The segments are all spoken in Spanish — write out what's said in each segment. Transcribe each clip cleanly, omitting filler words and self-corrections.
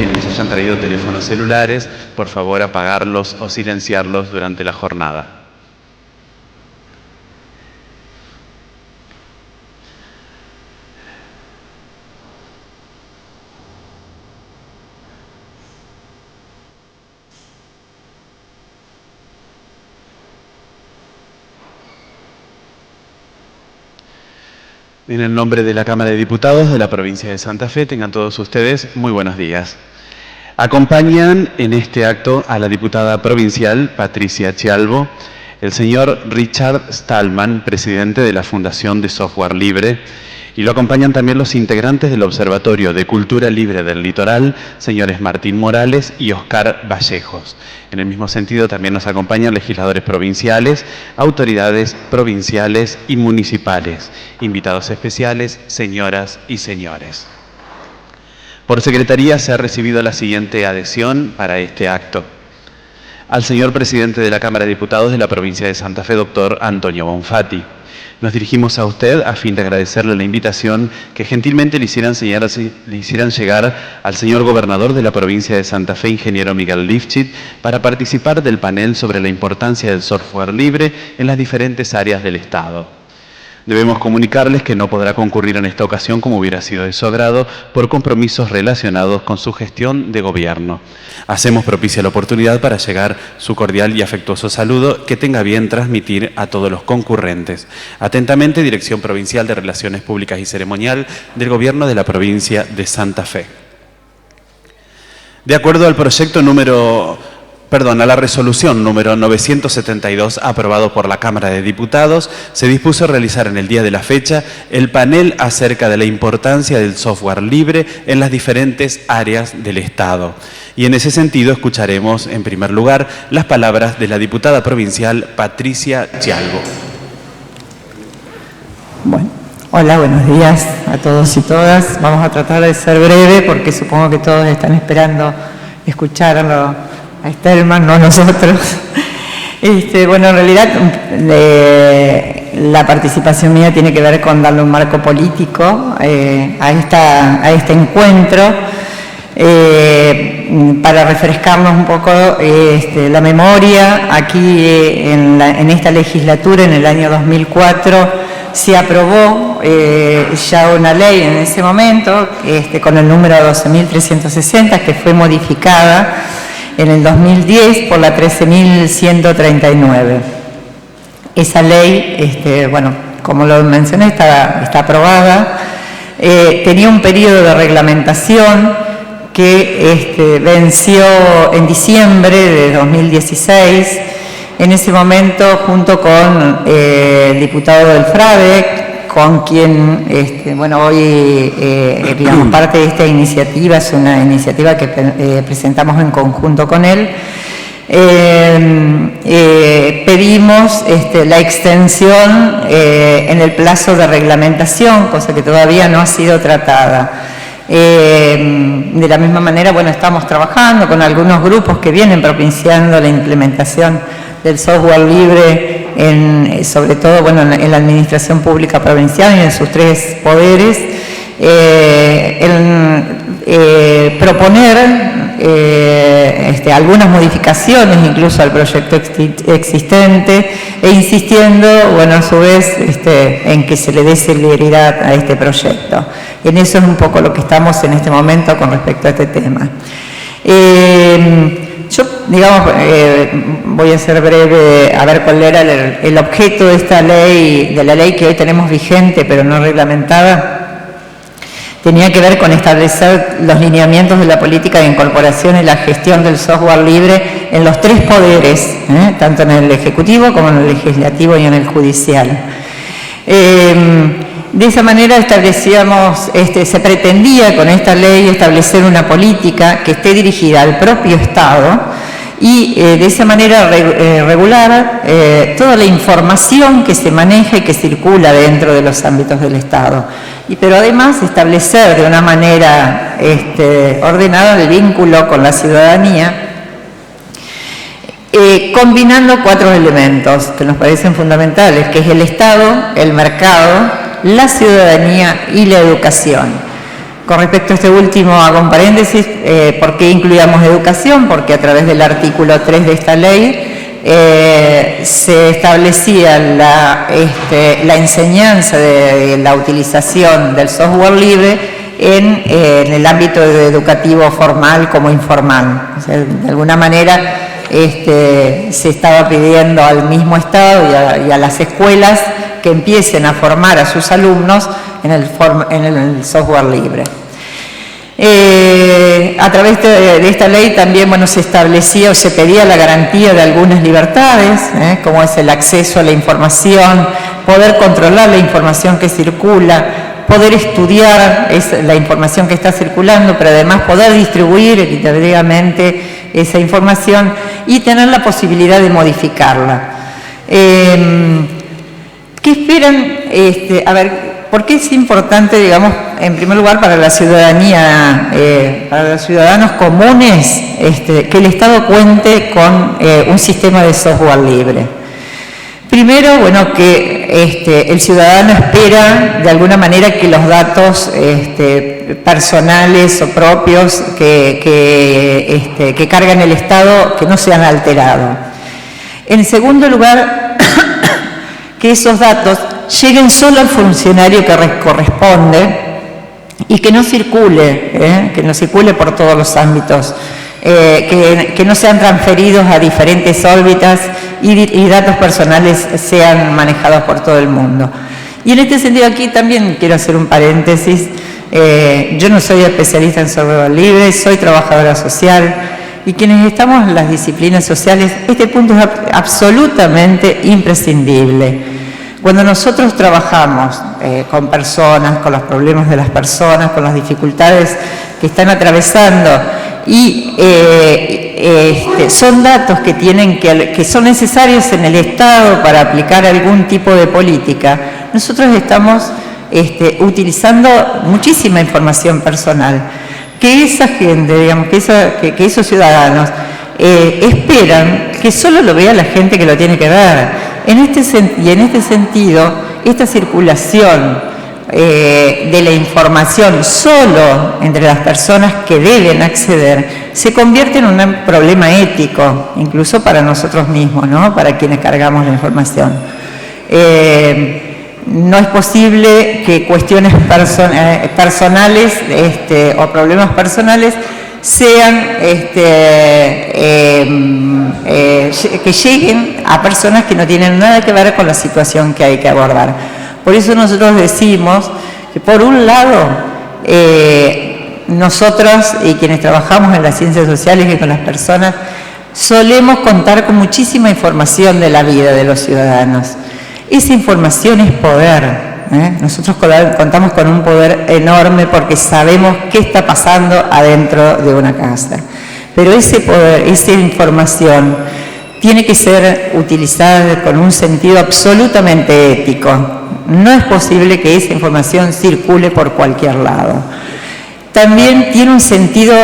quienes hayan traído teléfonos celulares, por favor apagarlos o silenciarlos durante la jornada. En el nombre de la Cámara de Diputados de la provincia de Santa Fe, tengan todos ustedes muy buenos días. Acompañan en este acto a la diputada provincial Patricia Chialvo, el señor Richard Stallman, presidente de la Fundación de Software Libre, y lo acompañan también los integrantes del Observatorio de Cultura Libre del Litoral, señores Martín Morales y Oscar Vallejos. En el mismo sentido también nos acompañan legisladores provinciales, autoridades provinciales y municipales, invitados especiales, señoras y señores. Por Secretaría se ha recibido la siguiente adhesión para este acto. Al señor presidente de la Cámara de Diputados de la provincia de Santa Fe, doctor Antonio Bonfatti. Nos dirigimos a usted a fin de agradecerle la invitación que gentilmente le hicieran llegar al señor gobernador de la provincia de Santa Fe, ingeniero Miguel Lifchit, para participar del panel sobre la importancia del software libre en las diferentes áreas del Estado. Debemos comunicarles que no podrá concurrir en esta ocasión como hubiera sido de su agrado por compromisos relacionados con su gestión de gobierno. Hacemos propicia la oportunidad para llegar su cordial y afectuoso saludo que tenga bien transmitir a todos los concurrentes. Atentamente, Dirección Provincial de Relaciones Públicas y Ceremonial del Gobierno de la provincia de Santa Fe. De acuerdo al a la resolución número 972 aprobado por la Cámara de Diputados, se dispuso realizar en el día de la fecha el panel acerca de la importancia del software libre en las diferentes áreas del Estado. Y en ese sentido escucharemos en primer lugar las palabras de la diputada provincial Patricia Chialvo. Bueno, hola, buenos días a todos y todas. Vamos a tratar de ser breve porque supongo que todos están esperando escucharlo a Stallman, no nosotros. Bueno, en realidad la participación mía tiene que ver con darle un marco político a este encuentro para refrescarnos un poco la memoria. Aquí en esta legislatura, en el año 2004, se aprobó ya una ley en ese momento con el número 12.360, que fue modificada en el 2010 por la 13.139. Esa ley, bueno, como lo mencioné, está aprobada. Tenía un periodo de reglamentación que venció en diciembre de 2016. En ese momento, junto con el diputado del FRADE, con quien, bueno, hoy, digamos, parte de esta iniciativa es una iniciativa que presentamos en conjunto con él. Pedimos la extensión en el plazo de reglamentación, cosa que todavía no ha sido tratada. De la misma manera, bueno, estamos trabajando con algunos grupos que vienen propiciando la implementación del software libre, sobre todo, bueno, en la administración pública provincial y en sus tres poderes, proponer algunas modificaciones incluso al proyecto existente e insistiendo, bueno, a su vez, en que se le dé celeridad a este proyecto. En eso es un poco lo que estamos en este momento con respecto a este tema. Yo, digamos, voy a ser breve a ver cuál era el objeto de esta ley, de la ley que hoy tenemos vigente pero no reglamentada. Tenía que ver con establecer los lineamientos de la política de incorporación y la gestión del software libre en los tres poderes, tanto en el Ejecutivo como en el Legislativo y en el Judicial. De esa manera establecíamos, se pretendía con esta ley establecer una política que esté dirigida al propio Estado y de esa manera regular toda la información que se maneja y que circula dentro de los ámbitos del Estado. Pero además establecer de una manera ordenada el vínculo con la ciudadanía, combinando cuatro elementos que nos parecen fundamentales, que es el Estado, el mercado, la ciudadanía y la educación. Con respecto a este último, hago un paréntesis, ¿por qué incluíamos educación? Porque a través del artículo 3 de esta ley se establecía la enseñanza de la utilización del software libre en el ámbito educativo formal como informal. O sea, de alguna manera se estaba pidiendo al mismo Estado y a las escuelas que empiecen a formar a sus alumnos en el software libre. A través de esta ley también se establecía o se pedía la garantía de algunas libertades, como es el acceso a la información, poder controlar la información que circula, poder estudiar la información que está circulando, pero además poder distribuir equitativamente esa información y tener la posibilidad de modificarla. ¿Qué esperan? A ver, ¿por qué es importante, digamos, en primer lugar para la ciudadanía, para los ciudadanos comunes, que el Estado cuente con un sistema de software libre? Primero, que el ciudadano espera de alguna manera que los datos personales o propios que cargan el Estado que no sean alterados. En segundo lugar, que esos datos lleguen solo al funcionario que corresponde y que no circule por todos los ámbitos, que no sean transferidos a diferentes órbitas y datos personales sean manejados por todo el mundo. Y en este sentido aquí también quiero hacer un paréntesis. Yo no soy especialista en software libre, soy trabajadora social y quienes estamos en las disciplinas sociales, este punto es absolutamente imprescindible. Cuando nosotros trabajamos con personas, con los problemas de las personas, con las dificultades que están atravesando y son datos que son necesarios en el Estado para aplicar algún tipo de política, nosotros estamos utilizando muchísima información personal que esa gente, digamos, que esos ciudadanos esperan que solo lo vea la gente que lo tiene que ver. En este sentido, esta circulación de la información solo entre las personas que deben acceder se convierte en un problema ético, incluso para nosotros mismos, ¿no? Para quienes cargamos la información. No es posible que cuestiones personales o problemas personales sean que lleguen a personas que no tienen nada que ver con la situación que hay que abordar. Por eso nosotros decimos que por un lado nosotros y quienes trabajamos en las ciencias sociales y con las personas solemos contar con muchísima información de la vida de los ciudadanos. Esa información es poder. Nosotros contamos con un poder enorme porque sabemos qué está pasando adentro de una casa. Pero ese poder, esa información, tiene que ser utilizada con un sentido absolutamente ético. No es posible que esa información circule por cualquier lado. También tiene un sentido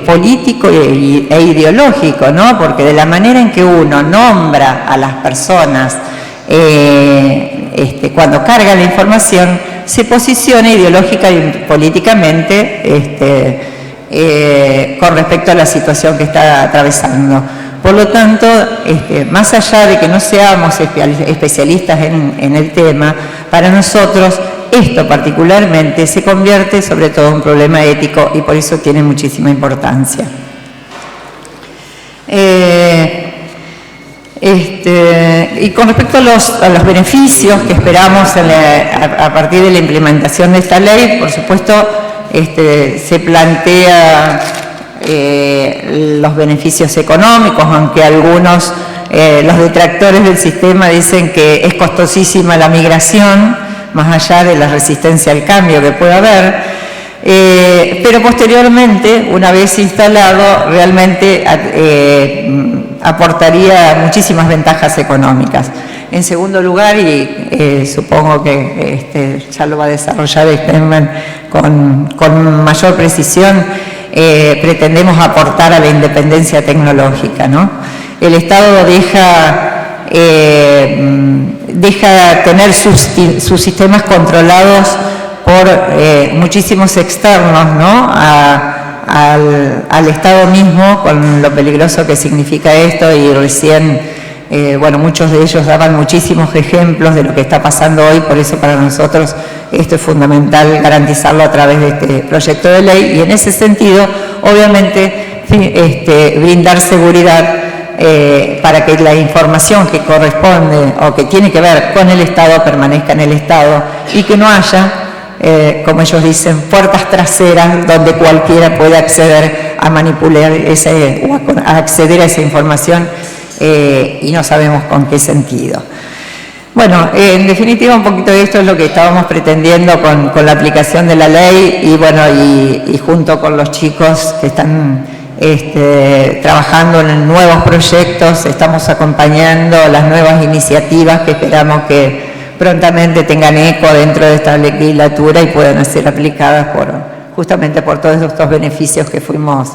político e ideológico, ¿no? Porque de la manera en que uno nombra a las personas cuando carga la información, se posiciona ideológica y políticamente con respecto a la situación que está atravesando. Por lo tanto, más allá de que no seamos especialistas en el tema, para nosotros esto particularmente se convierte sobre todo en un problema ético y por eso tiene muchísima importancia. Y con respecto a los beneficios que esperamos a partir de la implementación de esta ley, por supuesto, se plantea los beneficios económicos, aunque algunos, los detractores del sistema dicen que es costosísima la migración, más allá de la resistencia al cambio que pueda haber, pero posteriormente, una vez instalado, realmente aportaría muchísimas ventajas económicas. En segundo lugar, y supongo que ya lo va a desarrollar Esteban con mayor precisión, pretendemos aportar a la independencia tecnológica, ¿no? El Estado deja tener sus sistemas controlados por por muchísimos externos, ¿no?, al Estado mismo, con lo peligroso que significa esto, y recién, bueno, muchos de ellos daban muchísimos ejemplos de lo que está pasando hoy. Por eso para nosotros esto es fundamental garantizarlo a través de este proyecto de ley, y en ese sentido, obviamente, brindar seguridad para que la información que corresponde o que tiene que ver con el Estado permanezca en el Estado, y que no haya, como ellos dicen, puertas traseras donde cualquiera puede acceder a manipular o a acceder a esa información, y no sabemos con qué sentido. Bueno, en definitiva, un poquito de esto es lo que estábamos pretendiendo con la aplicación de la ley, y bueno, y junto con los chicos que están trabajando en nuevos proyectos, estamos acompañando las nuevas iniciativas que esperamos que prontamente tengan eco dentro de esta legislatura y puedan ser aplicadas justamente por todos estos beneficios que fuimos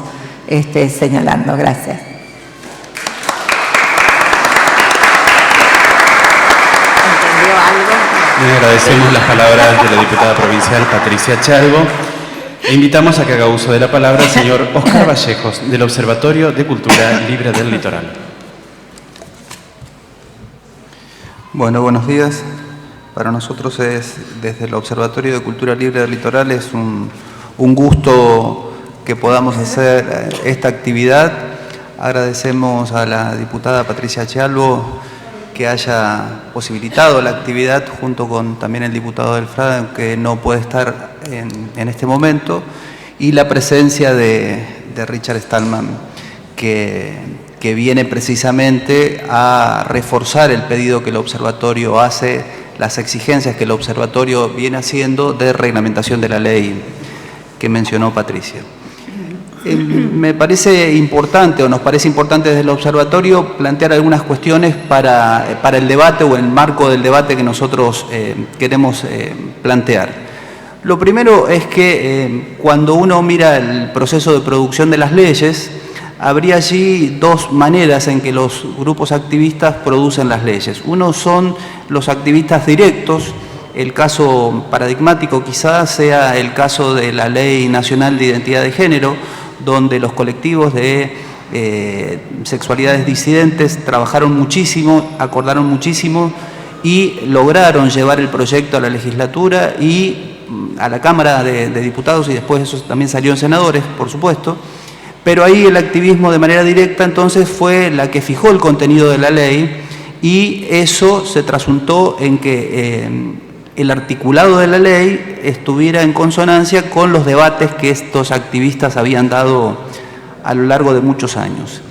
señalando. Gracias. Le agradecemos las palabras de la diputada provincial Patricia Chalvo e invitamos a que haga uso de la palabra el señor Oscar Vallejos, del Observatorio de Cultura Libre del Litoral. Bueno, buenos días. Para nosotros desde el Observatorio de Cultura Libre del Litoral es un gusto que podamos hacer esta actividad. Agradecemos a la diputada Patricia Chalvo que haya posibilitado la actividad, junto con también el diputado del FRA, que no puede estar en este momento, y la presencia de Richard Stallman, que viene precisamente a reforzar el pedido que el observatorio hace, las exigencias que el observatorio viene haciendo de reglamentación de la ley que mencionó Patricia. Me parece importante, o nos parece importante desde el observatorio, plantear algunas cuestiones para el debate, o en el marco del debate que nosotros queremos plantear. Lo primero es que cuando uno mira el proceso de producción de las leyes, habría allí dos maneras en que los grupos activistas producen las leyes. Uno son los activistas directos. El caso paradigmático quizás sea el caso de la Ley Nacional de Identidad de Género, donde los colectivos de sexualidades disidentes trabajaron muchísimo, acordaron muchísimo y lograron llevar el proyecto a la legislatura y a la Cámara de Diputados, y después eso también salió en senadores, por supuesto. Pero ahí el activismo de manera directa entonces fue la que fijó el contenido de la ley, y eso se trasuntó en que el articulado de la ley estuviera en consonancia con los debates que estos activistas habían dado a lo largo de muchos años.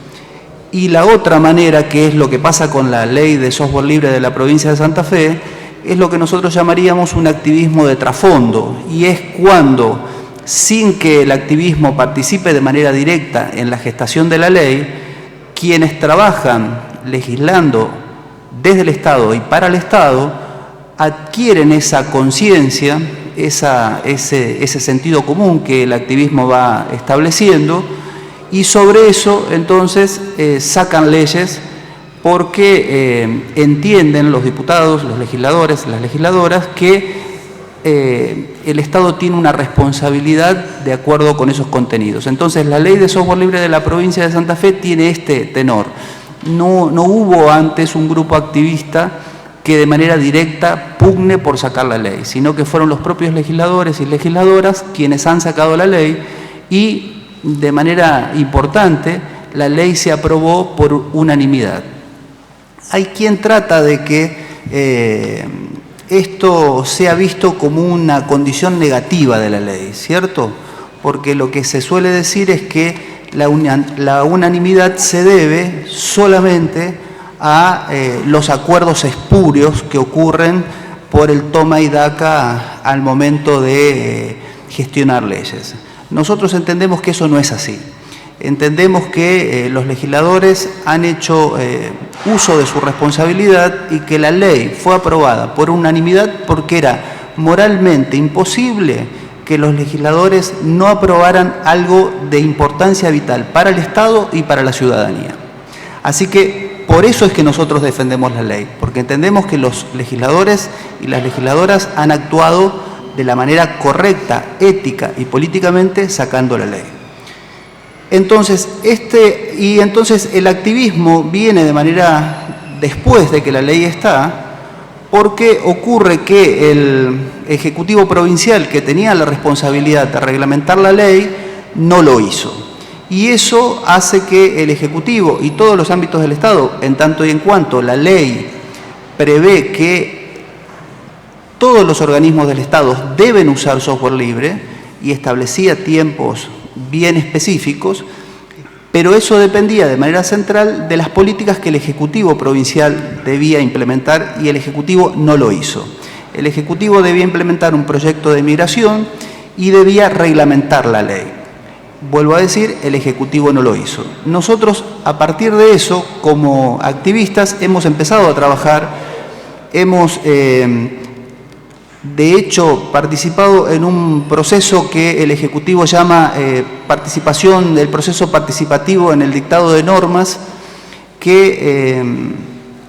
Y la otra manera, que es lo que pasa con la ley de software libre de la provincia de Santa Fe, es lo que nosotros llamaríamos un activismo de trasfondo, y es cuando, sin que el activismo participe de manera directa en la gestación de la ley, quienes trabajan legislando desde el Estado y para el Estado adquieren esa conciencia, ese sentido común que el activismo va estableciendo, y sobre eso entonces sacan leyes, porque entienden los diputados, los legisladores, las legisladoras, que el Estado tiene una responsabilidad de acuerdo con esos contenidos. Entonces la ley de software libre de la provincia de Santa Fe tiene este tenor. No hubo antes un grupo activista que de manera directa pugne por sacar la ley, sino que fueron los propios legisladores y legisladoras quienes han sacado la ley, y de manera importante la ley se aprobó por unanimidad. Hay quien trata de que esto sea visto como una condición negativa de la ley, ¿cierto? Porque lo que se suele decir es que la unanimidad se debe solamente a los acuerdos espurios que ocurren por el toma y daca al momento de gestionar leyes. Nosotros entendemos que eso no es así. Entendemos que los legisladores han hecho uso de su responsabilidad, y que la ley fue aprobada por unanimidad porque era moralmente imposible que los legisladores no aprobaran algo de importancia vital para el Estado y para la ciudadanía. Así que por eso es que nosotros defendemos la ley, porque entendemos que los legisladores y las legisladoras han actuado de la manera correcta, ética y políticamente sacando la ley. Entonces, el activismo viene de manera después de que la ley está, porque ocurre que el Ejecutivo Provincial, que tenía la responsabilidad de reglamentar la ley, no lo hizo. Y eso hace que el Ejecutivo y todos los ámbitos del Estado, en tanto y en cuanto la ley prevé que todos los organismos del Estado deben usar software libre y establecía tiempos bien específicos, pero eso dependía de manera central de las políticas que el Ejecutivo Provincial debía implementar y el Ejecutivo no lo hizo. El Ejecutivo debía implementar un proyecto de migración y debía reglamentar la ley. Vuelvo a decir, el Ejecutivo no lo hizo. Nosotros, a partir de eso, como activistas, hemos empezado a trabajar, hemos, de hecho, participado en un proceso que el Ejecutivo llama participación del proceso participativo en el dictado de normas, que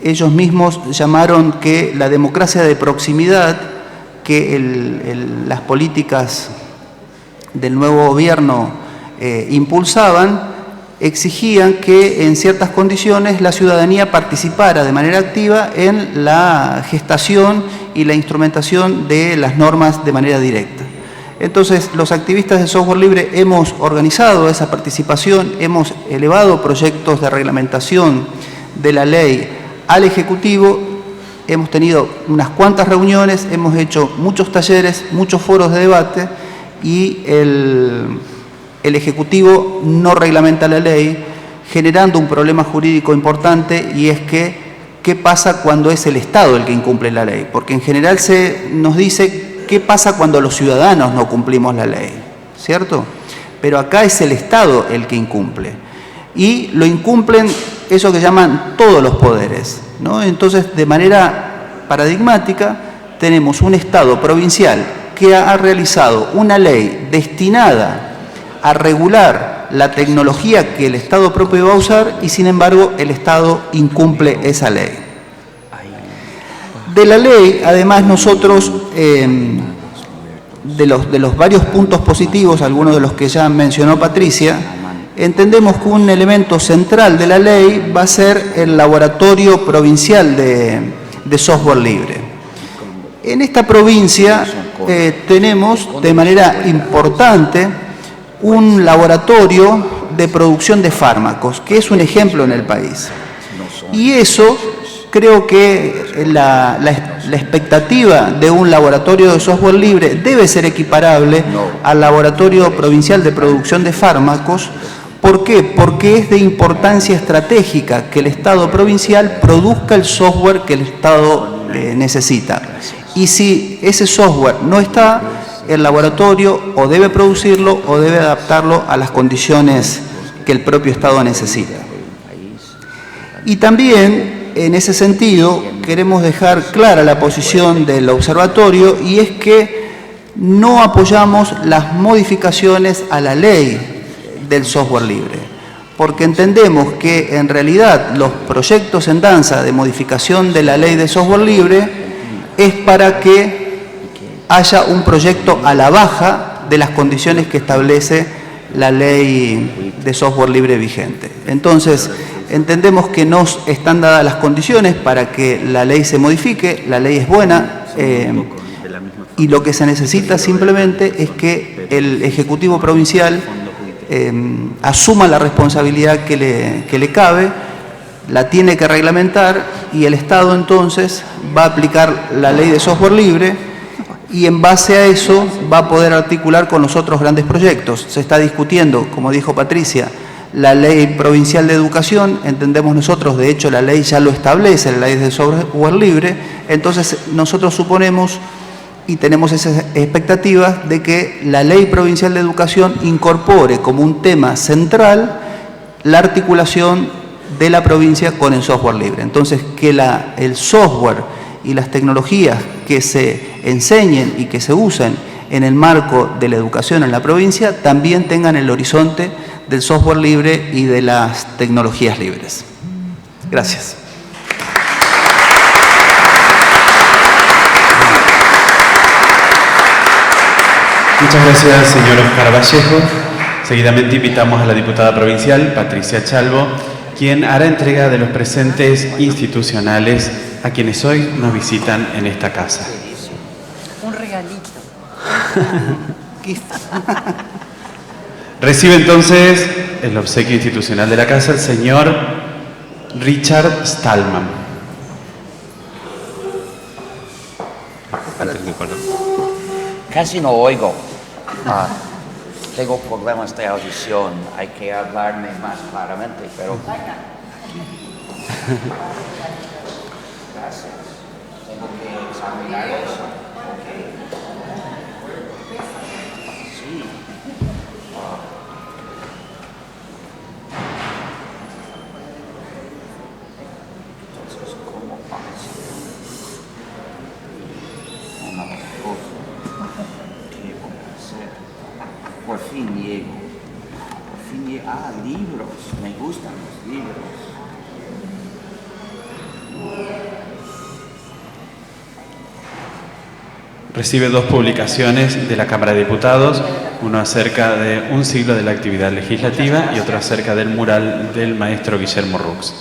ellos mismos llamaron que la democracia de proximidad, que las políticas del nuevo gobierno impulsaban, exigían que en ciertas condiciones la ciudadanía participara de manera activa en la gestación y la instrumentación de las normas de manera directa. Entonces, los activistas de software libre hemos organizado esa participación, hemos elevado proyectos de reglamentación de la ley al Ejecutivo, hemos tenido unas cuantas reuniones, hemos hecho muchos talleres, muchos foros de debate y el Ejecutivo no reglamenta la ley, generando un problema jurídico importante, y es que, ¿qué pasa cuando es el Estado el que incumple la ley? Porque en general se nos dice, ¿qué pasa cuando los ciudadanos no cumplimos la ley? ¿Cierto? Pero acá es el Estado el que incumple. Y lo incumplen eso que llaman todos los poderes, ¿no? Entonces, de manera paradigmática, tenemos un Estado provincial que ha realizado una ley destinada a regular la tecnología que el Estado propio va a usar y, sin embargo, el Estado incumple esa ley. De la ley, además, nosotros, de los varios puntos positivos, algunos de los que ya mencionó Patricia, entendemos que un elemento central de la ley va a ser el laboratorio provincial de software libre. En esta provincia tenemos de manera importante un laboratorio de producción de fármacos, que es un ejemplo en el país. Y eso, creo que la expectativa de un laboratorio de software libre debe ser equiparable al laboratorio provincial de producción de fármacos. ¿Por qué? Porque es de importancia estratégica que el Estado provincial produzca el software que el Estado necesita. Y si ese software no está, el laboratorio o debe producirlo o debe adaptarlo a las condiciones que el propio Estado necesita. Y también, en ese sentido, queremos dejar clara la posición del observatorio, y es que no apoyamos las modificaciones a la ley del software libre, porque entendemos que en realidad los proyectos en danza de modificación de la ley de software libre es para que haya un proyecto a la baja de las condiciones que establece la ley de software libre vigente. Entonces, entendemos que no están dadas las condiciones para que la ley se modifique, la ley es buena, y lo que se necesita simplemente es que el Ejecutivo Provincial asuma la responsabilidad que le cabe, la tiene que reglamentar, y el Estado entonces va a aplicar la ley de software libre, y en base a eso va a poder articular con los otros grandes proyectos. Se está discutiendo, como dijo Patricia, la ley provincial de educación, entendemos nosotros, de hecho la ley ya lo establece, la ley de software libre, entonces nosotros suponemos y tenemos esas expectativas de que la ley provincial de educación incorpore como un tema central la articulación de la provincia con el software libre. Entonces, que el software y las tecnologías que se enseñen y que se usen en el marco de la educación en la provincia también tengan el horizonte del software libre y de las tecnologías libres. Gracias. Muchas gracias, señor Oscar Vallejo. Seguidamente invitamos a la diputada provincial, Patricia Chalvo, quien hará entrega de los presentes institucionales a quienes hoy nos visitan en esta casa. Un regalito. Recibe entonces el obsequio institucional de la casa el señor Richard Stallman. Casi no oigo. Tengo problemas de audición. Hay que hablarme más claramente, pero... Gracias. Tengo que examinar eso. Okay. Sí. Entonces, ¿cómo pasa? Una cosa. ¿Qué voy a hacer? Por fin llego. Por fin llego. Libros. Me gustan los libros. Recibe dos publicaciones de la Cámara de Diputados, uno acerca de un siglo de la actividad legislativa y otro acerca del mural del maestro Guillermo Rux.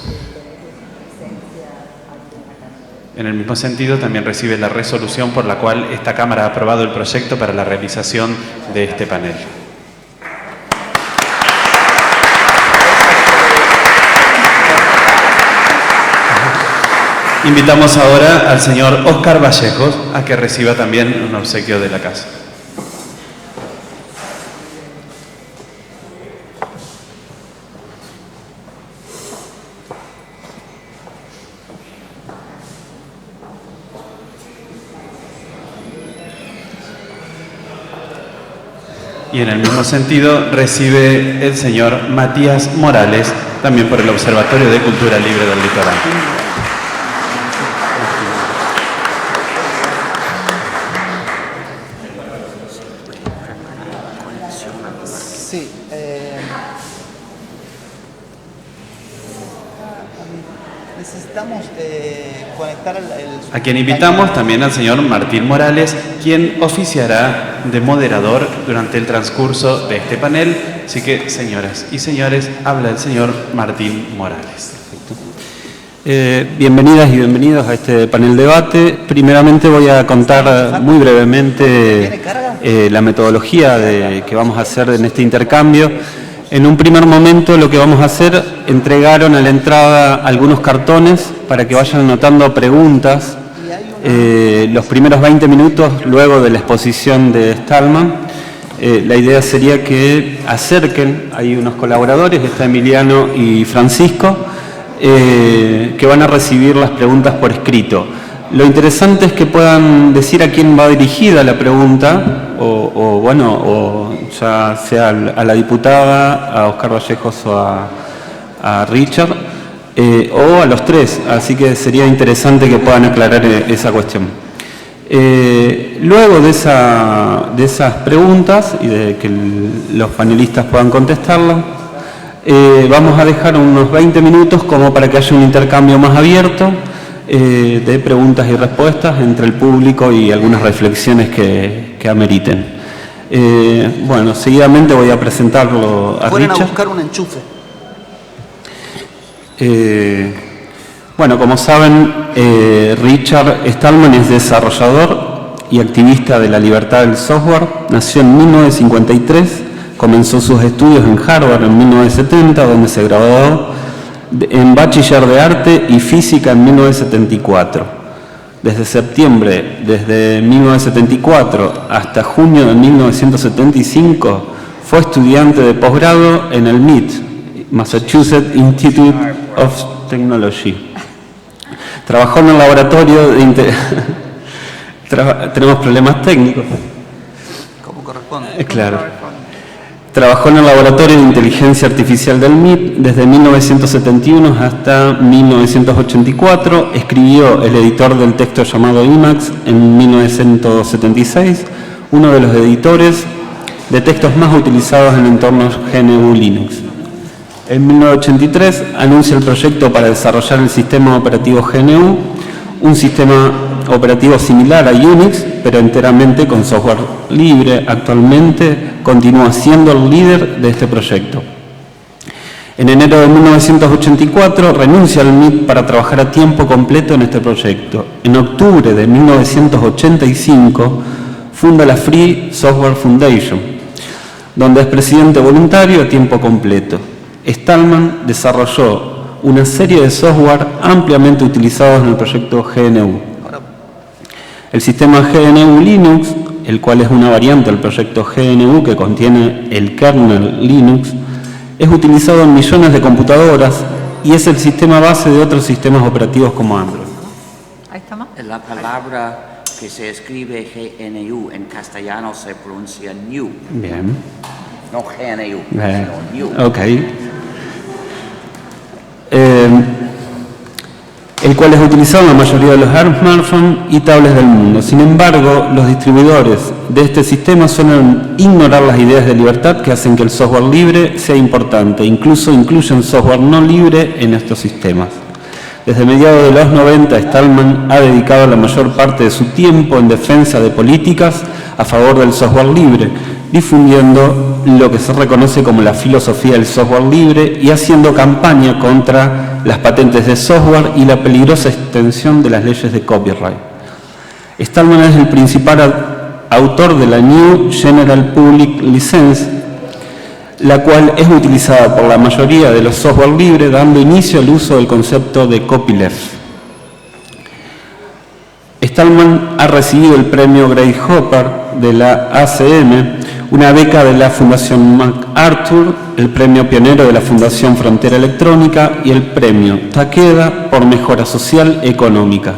En el mismo sentido, también recibe la resolución por la cual esta Cámara ha aprobado el proyecto para la realización de este panel. Invitamos ahora al señor Oscar Vallejos a que reciba también un obsequio de la casa. Y en el mismo sentido recibe el señor Matías Morales, también por el Observatorio de Cultura Libre del Litoral. Sí. Necesitamos conectar el... A quien invitamos también al señor Martín Morales, quien oficiará de moderador durante el transcurso de este panel. Así que, señoras y señores, habla el señor Martín Morales. Bienvenidas y bienvenidos a este panel debate. Primeramente voy a contar muy brevemente la metodología que vamos a hacer en este intercambio. En un primer momento lo que vamos a hacer, entregaron a la entrada algunos cartones para que vayan anotando preguntas los primeros 20 minutos luego de la exposición de Stallman. La idea sería que acerquen, hay unos colaboradores, está Emiliano y Francisco, que van a recibir las preguntas por escrito. Lo interesante es que puedan decir a quién va dirigida la pregunta, o ya sea a la diputada, a Oscar Vallejos o a Richard, o a los tres, así que sería interesante que puedan aclarar esa cuestión. Luego de esas preguntas y de que los panelistas puedan contestarlas, vamos a dejar unos 20 minutos como para que haya un intercambio más abierto de preguntas y respuestas entre el público y algunas reflexiones que ameriten. Bueno, seguidamente voy a presentarlo a Fueron Richard. a buscar un enchufe. Bueno, como saben, Richard Stallman es desarrollador y activista de la libertad del software. Nació en 1953, comenzó sus estudios en Harvard en 1970, donde se graduó en Bachiller de Arte y Física en 1974. Desde 1974 hasta junio de 1975 fue estudiante de posgrado en el MIT, Massachusetts Institute of Technology. Trabajó en el laboratorio de tenemos problemas técnicos. Como corresponde. Claro. Trabajó en el Laboratorio de Inteligencia Artificial del MIT desde 1971 hasta 1984. Escribió el editor del texto llamado Emacs en 1976, uno de los editores de textos más utilizados en entornos GNU Linux. En 1983 anuncia el proyecto para desarrollar el sistema operativo GNU, un sistema operativo similar a Unix, pero enteramente con software libre. Actualmente continúa siendo el líder de este proyecto. En enero de 1984 renuncia al MIT para trabajar a tiempo completo en este proyecto. En octubre de 1985 funda la Free Software Foundation, donde es presidente voluntario a tiempo completo. Stallman desarrolló una serie de software ampliamente utilizados en el proyecto GNU. El sistema GNU Linux, el cual es una variante del proyecto GNU que contiene el kernel Linux, es utilizado en millones de computadoras y es el sistema base de otros sistemas operativos como Android. Ahí está más. La palabra que se escribe GNU en castellano se pronuncia new. Bien. No GNU, Bien. sino new. Ok. El cual es utilizado en la mayoría de los smartphones y tablets del mundo. Sin embargo, los distribuidores de este sistema suelen ignorar las ideas de libertad que hacen que el software libre sea importante. Incluso incluyen software no libre en estos sistemas. Desde mediados de los 90, Stallman ha dedicado la mayor parte de su tiempo en defensa de políticas a favor del software libre, difundiendo lo que se reconoce como la filosofía del software libre y haciendo campaña contra las patentes de software y la peligrosa extensión de las leyes de copyright. Stallman es el principal autor de la New General Public License, la cual es utilizada por la mayoría de los software libres, dando inicio al uso del concepto de copyleft. Stallman ha recibido el premio Gray Hopper de la ACM, una beca de la Fundación MacArthur, el premio pionero de la Fundación Frontera Electrónica y el premio Takeda por mejora social económica,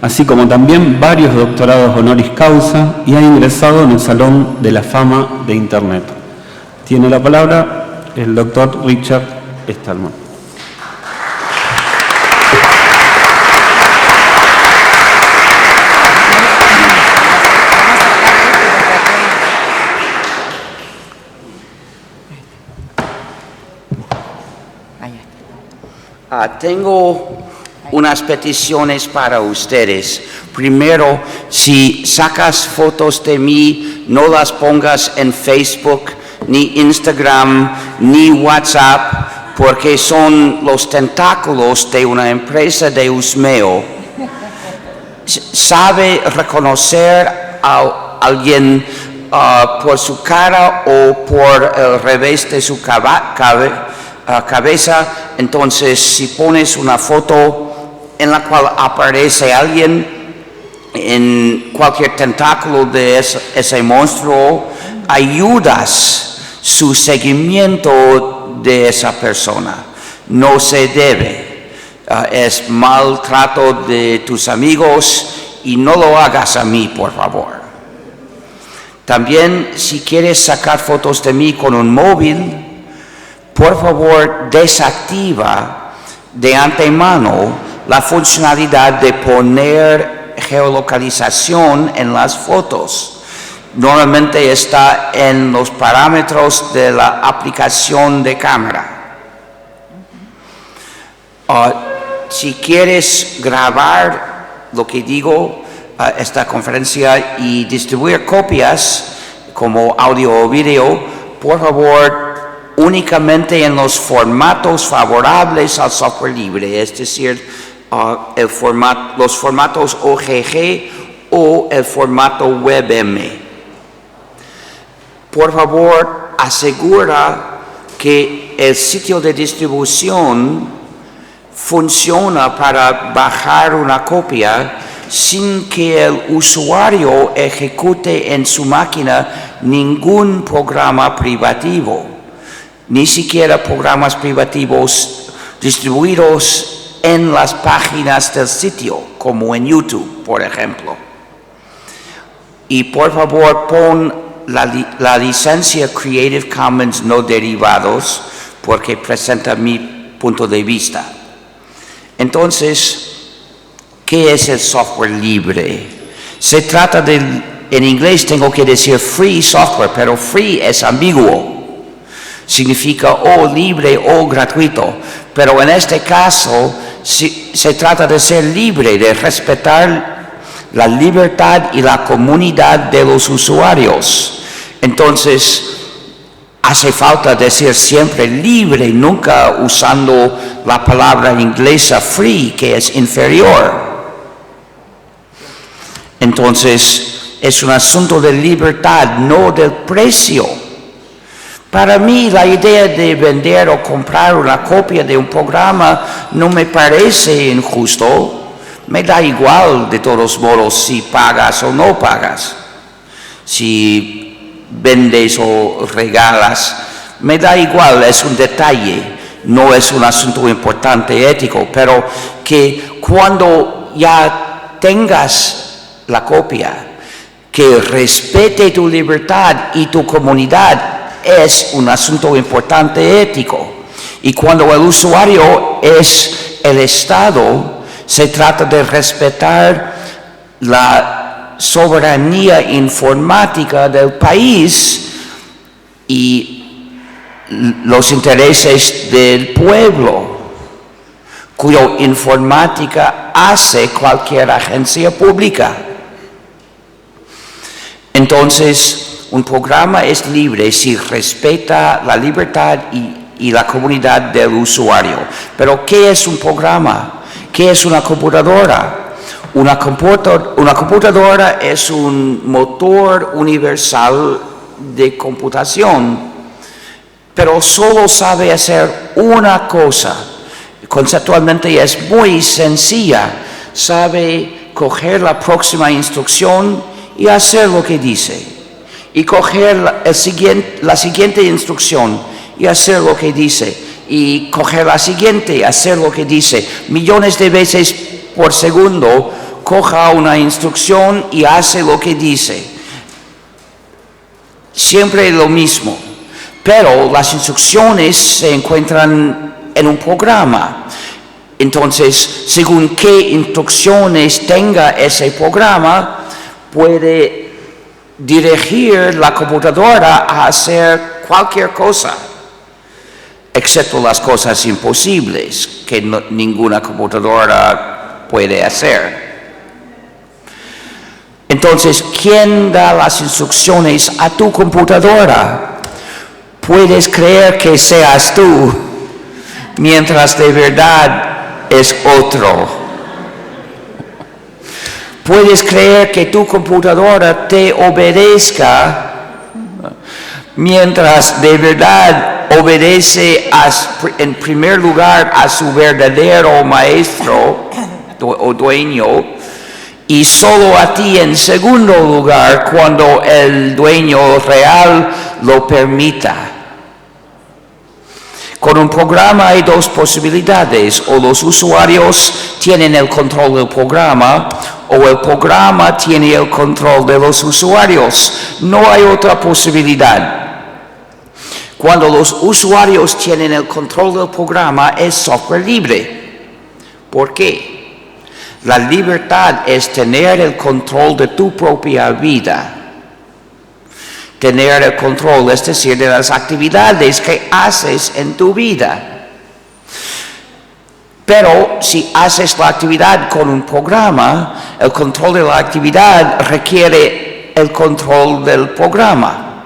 así como también varios doctorados honoris causa, y ha ingresado en el Salón de la Fama de Internet. Tiene la palabra el doctor Richard Stallman. Tengo unas peticiones para ustedes. Primero, si sacas fotos de mí, no las pongas en Facebook, ni Instagram, ni WhatsApp, porque son los tentáculos de una empresa de husmeo. ¿Sabe reconocer a alguien por su cara o por el revés de su cabeza? Entonces, si pones una foto en la cual aparece alguien en cualquier tentáculo de ese monstruo, ayudas su seguimiento de esa persona. No se debe. Es maltrato de tus amigos y no lo hagas a mí, por favor. También, si quieres sacar fotos de mí con un móvil, por favor, desactiva de antemano la funcionalidad de poner geolocalización en las fotos. Normalmente está en los parámetros de la aplicación de cámara. Si quieres grabar lo que digo, esta conferencia, y distribuir copias como audio o video, por favor, únicamente en los formatos favorables al software libre, es decir, los formatos OGG o el formato WebM. Por favor, asegura que el sitio de distribución funciona para bajar una copia sin que el usuario ejecute en su máquina ningún programa privativo, ni siquiera programas privativos distribuidos en las páginas del sitio, como en YouTube, por ejemplo. Y por favor, pon la licencia Creative Commons no derivados, porque presenta mi punto de vista. Entonces, ¿qué es el software libre? Se trata de, en inglés tengo que decir free software, pero free es ambiguo. Significa o libre o gratuito, pero en este caso se trata de ser libre, de respetar la libertad y la comunidad de los usuarios. Entonces, hace falta decir siempre libre, nunca usando la palabra inglesa free, que es inferior. Entonces, es un asunto de libertad, no del precio. Para mí, la idea de vender o comprar una copia de un programa no me parece injusto. Me da igual, de todos modos, si pagas o no pagas. Si vendes o regalas, me da igual, es un detalle, no es un asunto importante ético, pero que cuando ya tengas la copia, que respete tu libertad y tu comunidad, es un asunto importante ético. Y cuando el usuario es el Estado, se trata de respetar la soberanía informática del país y los intereses del pueblo, cuya informática hace cualquier agencia pública. Entonces, un programa es libre si respeta la libertad y la comunidad del usuario. Pero, ¿qué es un programa? ¿Qué es una computadora? Una computadora es un motor universal de computación, pero solo sabe hacer una cosa. Conceptualmente es muy sencilla. Sabe coger la próxima instrucción y hacer lo que dice. Y coger la siguiente instrucción y hacer lo que dice. Y coger la siguiente y hacer lo que dice. Millones de veces por segundo, coja una instrucción y hace lo que dice. Siempre lo mismo. Pero las instrucciones se encuentran en un programa. Entonces, según qué instrucciones tenga ese programa, puede dirigir la computadora a hacer cualquier cosa, excepto las cosas imposibles que ninguna computadora puede hacer. Entonces, ¿quién da las instrucciones a tu computadora? Puedes creer que seas tú, mientras de verdad es otro. Puedes creer que tu computadora te obedezca, mientras de verdad obedece en primer lugar a su verdadero maestro o dueño, y solo a ti en segundo lugar cuando el dueño real lo permita. Con un programa hay dos posibilidades: o los usuarios tienen el control del programa, o el programa tiene el control de los usuarios. No hay otra posibilidad. Cuando los usuarios tienen el control del programa, es software libre. ¿Por qué? La libertad es tener el control de tu propia vida. Tener el control, es decir, de las actividades que haces en tu vida. Pero si haces la actividad con un programa, el control de la actividad requiere el control del programa.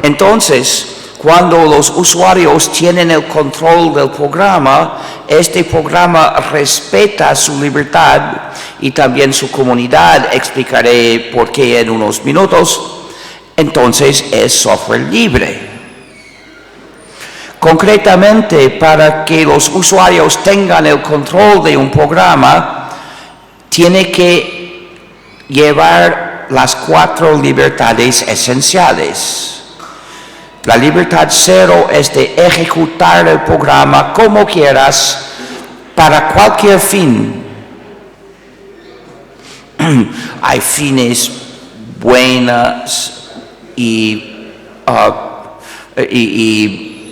Entonces, cuando los usuarios tienen el control del programa, este programa respeta su libertad y también su comunidad. Explicaré por qué en unos minutos. Entonces es software libre. Concretamente, para que los usuarios tengan el control de un programa, tiene que llevar las 4 libertades esenciales. La libertad 0 es de ejecutar el programa como quieras, para cualquier fin. Hay fines buenos y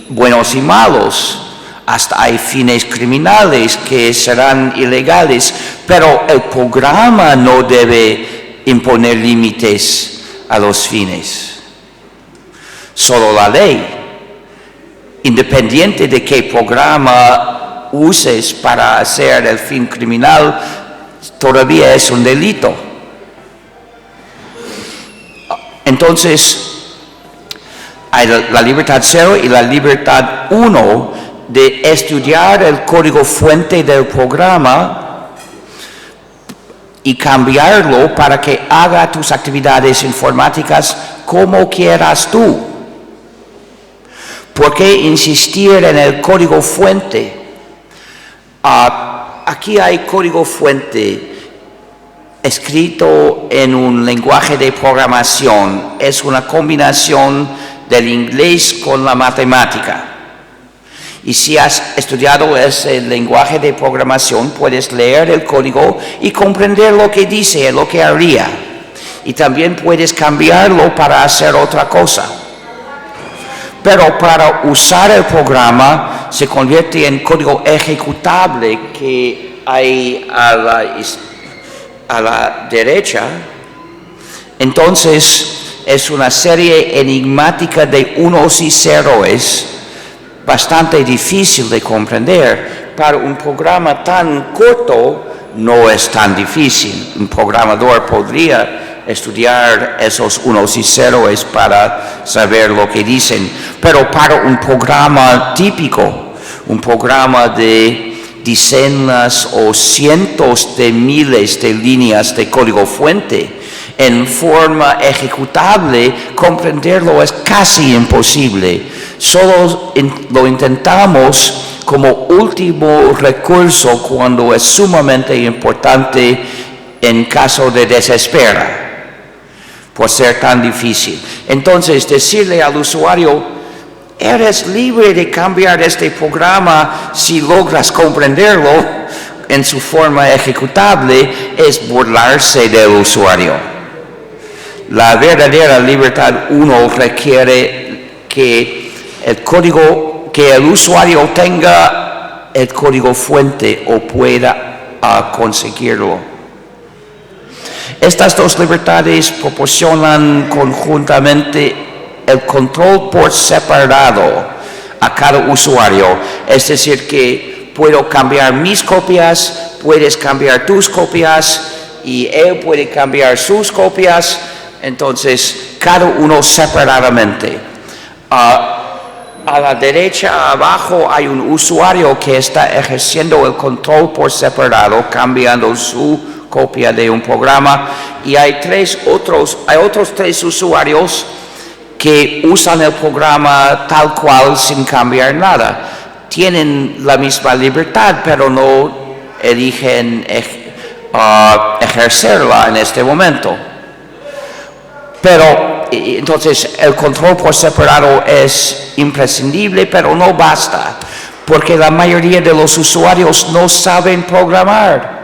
buenos y malos. Hasta hay fines criminales que serán ilegales, pero el programa no debe imponer límites a los fines. Solo la ley, independiente de qué programa uses para hacer el fin criminal, todavía es un delito. Entonces, hay la libertad 0 y la libertad 1 de estudiar el código fuente del programa y cambiarlo para que haga tus actividades informáticas como quieras tú. ¿Por qué insistir en el código fuente? Aquí hay código fuente escrito en un lenguaje de programación. Es una combinación del inglés con la matemática. Y si has estudiado ese lenguaje de programación, puedes leer el código y comprender lo que dice, lo que haría. Y también puedes cambiarlo para hacer otra cosa. Pero para usar el programa se convierte en código ejecutable que hay a la derecha. Entonces es una serie enigmática de unos y ceros, bastante difícil de comprender. Para un programa tan corto no es tan difícil. Un programador podría estudiar esos unos y ceros para saber lo que dicen. Pero para un programa típico, un programa de decenas o cientos de miles de líneas de código fuente, en forma ejecutable, comprenderlo es casi imposible. Solo lo intentamos como último recurso cuando es sumamente importante en caso de desespero, por ser tan difícil. Entonces, decirle al usuario, eres libre de cambiar este programa si logras comprenderlo en su forma ejecutable, es burlarse del usuario. La verdadera libertad 1 requiere que el usuario tenga el código fuente o pueda conseguirlo. Estas dos libertades proporcionan conjuntamente el control por separado a cada usuario. Es decir, que puedo cambiar mis copias, puedes cambiar tus copias y él puede cambiar sus copias. Entonces, cada uno separadamente. A la derecha, abajo, hay un usuario que está ejerciendo el control por separado, cambiando su copia de un programa. Y hay otros tres usuarios que usan el programa tal cual sin cambiar nada. Tienen la misma libertad, pero no eligen ejercerla en este momento. Pero entonces el control por separado es imprescindible, pero no basta, porque la mayoría de los usuarios no saben programar.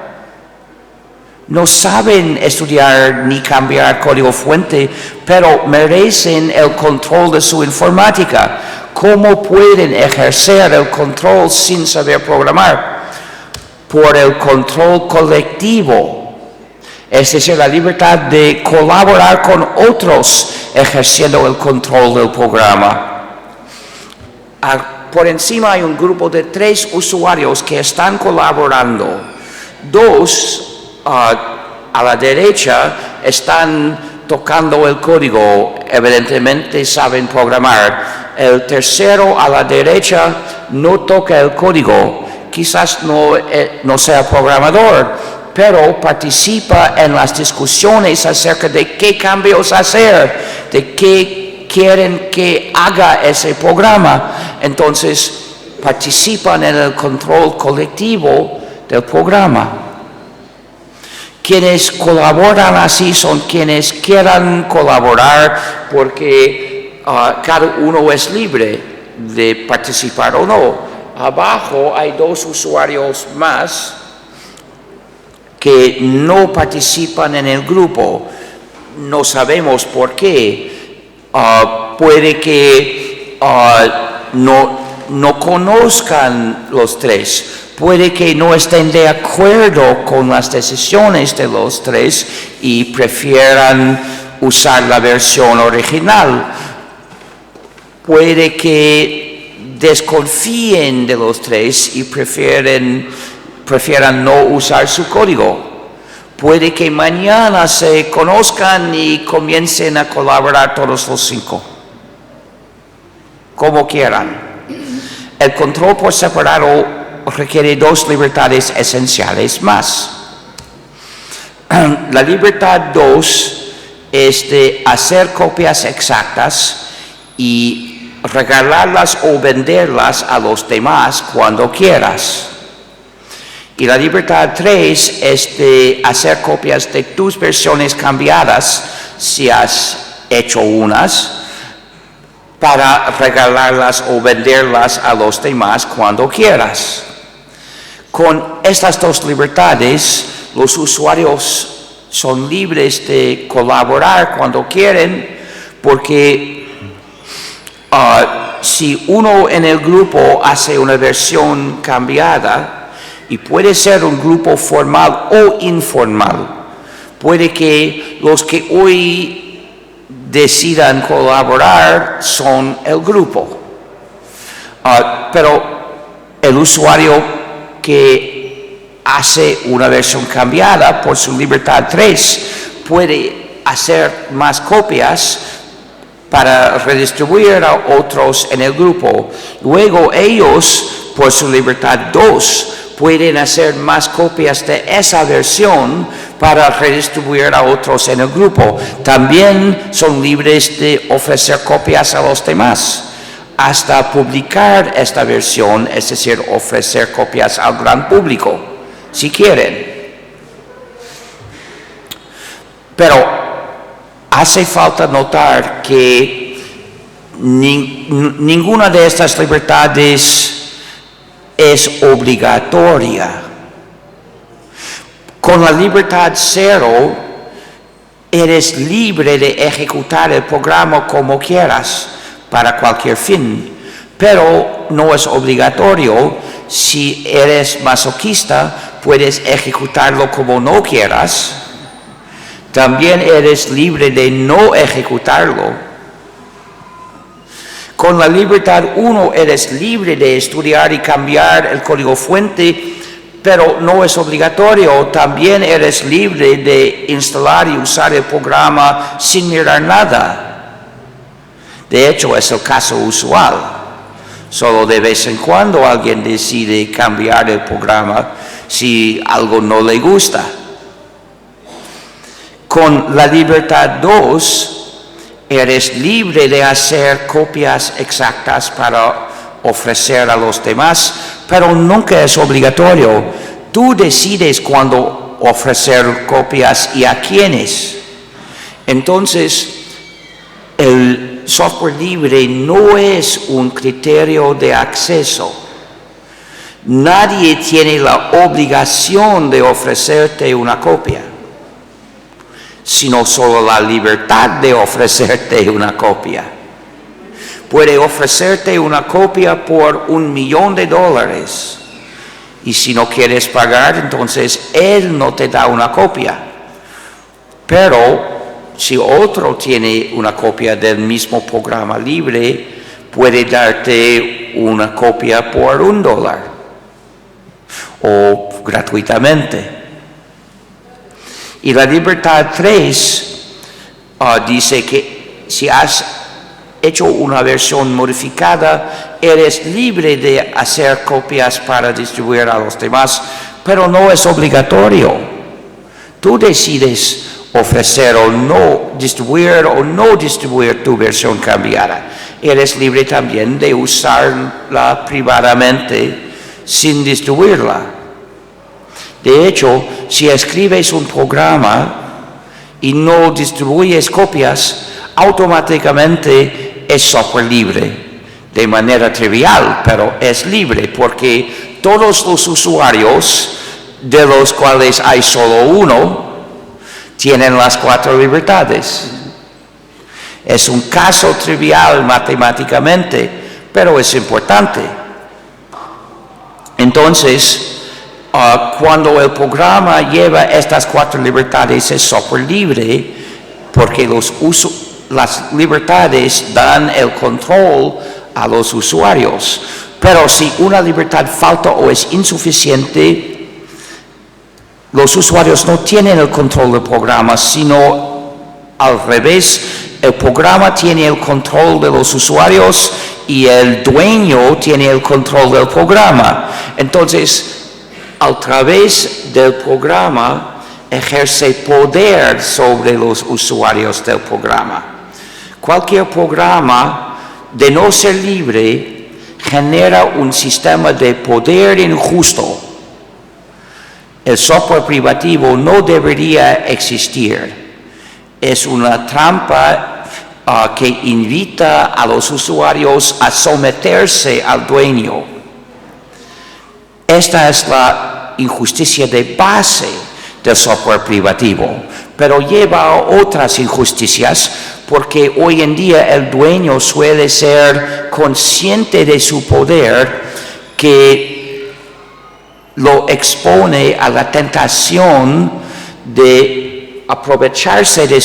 No saben estudiar ni cambiar código fuente, pero merecen el control de su informática. ¿Cómo pueden ejercer el control sin saber programar? Por el control colectivo. Es decir, la libertad de colaborar con otros ejerciendo el control del programa. Por encima hay un grupo de 3 usuarios que están colaborando. 2 a la derecha están tocando el código, evidentemente saben programar. El tercero a la derecha no toca el código, quizás no sea programador, pero participa en las discusiones acerca de qué cambios hacer, de qué quieren que haga ese programa. Entonces, participan en el control colectivo del programa. Quienes colaboran así son quienes quieran colaborar porque cada uno es libre de participar o no. Abajo hay 2 usuarios más que no participan en el grupo. No sabemos por qué. Puede que no conozcan los 3. Puede que no estén de acuerdo con las decisiones de los 3 y prefieran usar la versión original. Puede que desconfíen de los 3 y prefieran no usar su código. puede que mañana se conozcan y comiencen a colaborar todos los 5, como quieran. El control por separado requiere 2 libertades esenciales más. La libertad 2 es de hacer copias exactas y regalarlas o venderlas a los demás cuando quieras. Y la libertad 3 es de hacer copias de tus versiones cambiadas, si has hecho unas, para regalarlas o venderlas a los demás cuando quieras. Con estas 2 libertades, los usuarios son libres de colaborar cuando quieren, porque si uno en el grupo hace una versión cambiada, y puede ser un grupo formal o informal, puede que los que hoy decidan colaborar son el grupo. Pero el usuario que hace una versión cambiada por su libertad 3 puede hacer más copias para redistribuir a otros en el grupo. Luego ellos, por su libertad 2, pueden hacer más copias de esa versión para redistribuir a otros en el grupo. También son libres de ofrecer copias a los demás, hasta publicar esta versión, es decir, ofrecer copias al gran público, si quieren. Pero hace falta notar que ninguna de estas libertades es obligatoria. Con la libertad 0, eres libre de ejecutar el programa como quieras, para cualquier fin, pero no es obligatorio. Si eres masoquista, puedes ejecutarlo como no quieras. También eres libre de no ejecutarlo. Con la libertad 1 eres libre de estudiar y cambiar el código fuente, pero no es obligatorio. También eres libre de instalar y usar el programa sin mirar nada. De hecho, es el caso usual. Solo de vez en cuando alguien decide cambiar el programa si algo no le gusta. Con la libertad 2, eres libre de hacer copias exactas para ofrecer a los demás, pero nunca es obligatorio. Tú decides cuándo ofrecer copias y a quiénes. Entonces, el software libre no es un criterio de acceso. Nadie tiene la obligación de ofrecerte una copia, sino solo la libertad de ofrecerte una copia. Puede ofrecerte una copia por $1,000,000 y si no quieres pagar, entonces él no te da una copia. Pero si otro tiene una copia del mismo programa libre, puede darte una copia por $1 o gratuitamente. Y la libertad 3 dice que si has hecho una versión modificada, eres libre de hacer copias para distribuir a los demás, pero no es obligatorio. Tú decides ofrecer o no distribuir tu versión cambiada. Eres libre también de usarla privadamente sin distribuirla. De hecho, si escribes un programa y no distribuyes copias, automáticamente es software libre, de manera trivial, pero es libre porque todos los usuarios, de los cuales hay solo uno, tienen las 4 libertades. Es un caso trivial matemáticamente, pero es importante. Entonces, cuando el programa lleva estas 4 libertades, es software libre, porque las libertades dan el control a los usuarios. Pero si una libertad falta o es insuficiente, los usuarios no tienen el control del programa, sino al revés, el programa tiene el control de los usuarios y el dueño tiene el control del programa. Entonces, a través del programa, ejerce poder sobre los usuarios del programa. Cualquier programa, de no ser libre, genera un sistema de poder injusto. El software privativo no debería existir. Es una trampa que invita a los usuarios a someterse al dueño. Esta es la injusticia de base del software privativo, pero lleva a otras injusticias porque hoy en día el dueño suele ser consciente de su poder que lo expone a la tentación de aprovecharse de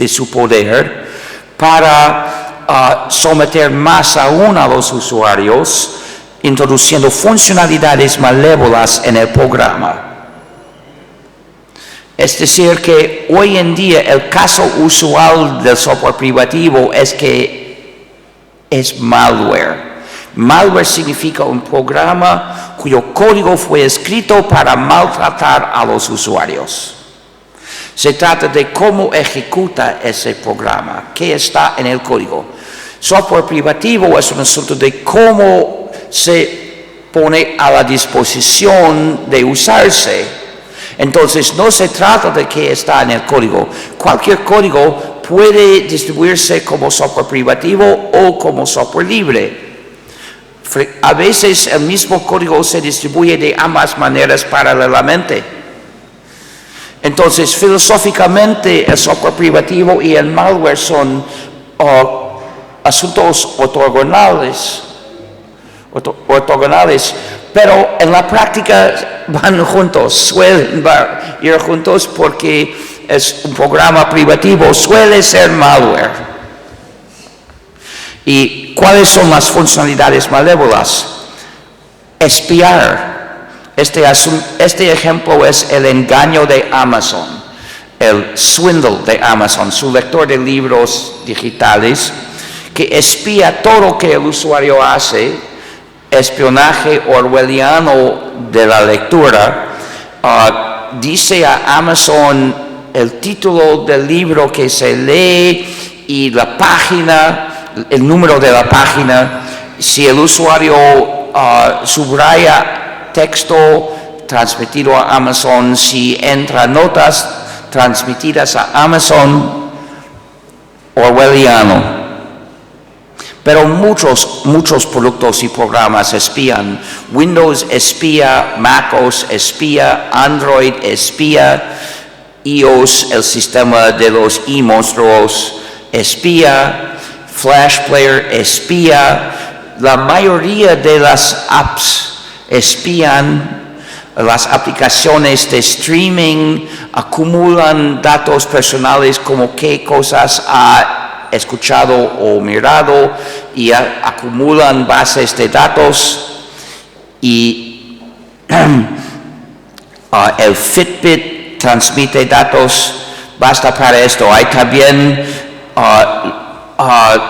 su poder para someter más aún a los usuarios, introduciendo funcionalidades malévolas en el programa. Es decir, que hoy en día el caso usual del software privativo es que es malware. Malware significa un programa cuyo código fue escrito para maltratar a los usuarios. Se trata de cómo ejecuta ese programa, qué está en el código. Software privativo es un asunto de cómo se pone a la disposición de usarse. Entonces, no se trata de qué está en el código. Cualquier código puede distribuirse como software privativo o como software libre. A veces el mismo código se distribuye de ambas maneras paralelamente. Entonces, filosóficamente, el software privativo y el malware son asuntos ortogonales, pero en la práctica van juntos, suelen ir juntos porque es un programa privativo, suele ser malware. ¿Y cuáles son las funcionalidades malévolas? Espiar. Este ejemplo es el engaño de Amazon, el swindle de Amazon, su lector de libros digitales, que espía todo lo que el usuario hace, espionaje orwelliano de la lectura. Dice a Amazon el título del libro que se lee y la página, el número de la página. Si el usuario subraya texto transmitido a Amazon, si entra notas transmitidas a Amazon, orwelliano. Pero muchos productos y programas espían. Windows espía, MacOS espía, Android espía, iOS, el sistema de los monstruos, espía, Flash Player espía. La mayoría de las apps espían. Las aplicaciones de streaming acumulan datos personales como qué cosas ha escuchado o mirado y acumulan bases de datos y el Fitbit transmite datos. Basta para esto. Hay también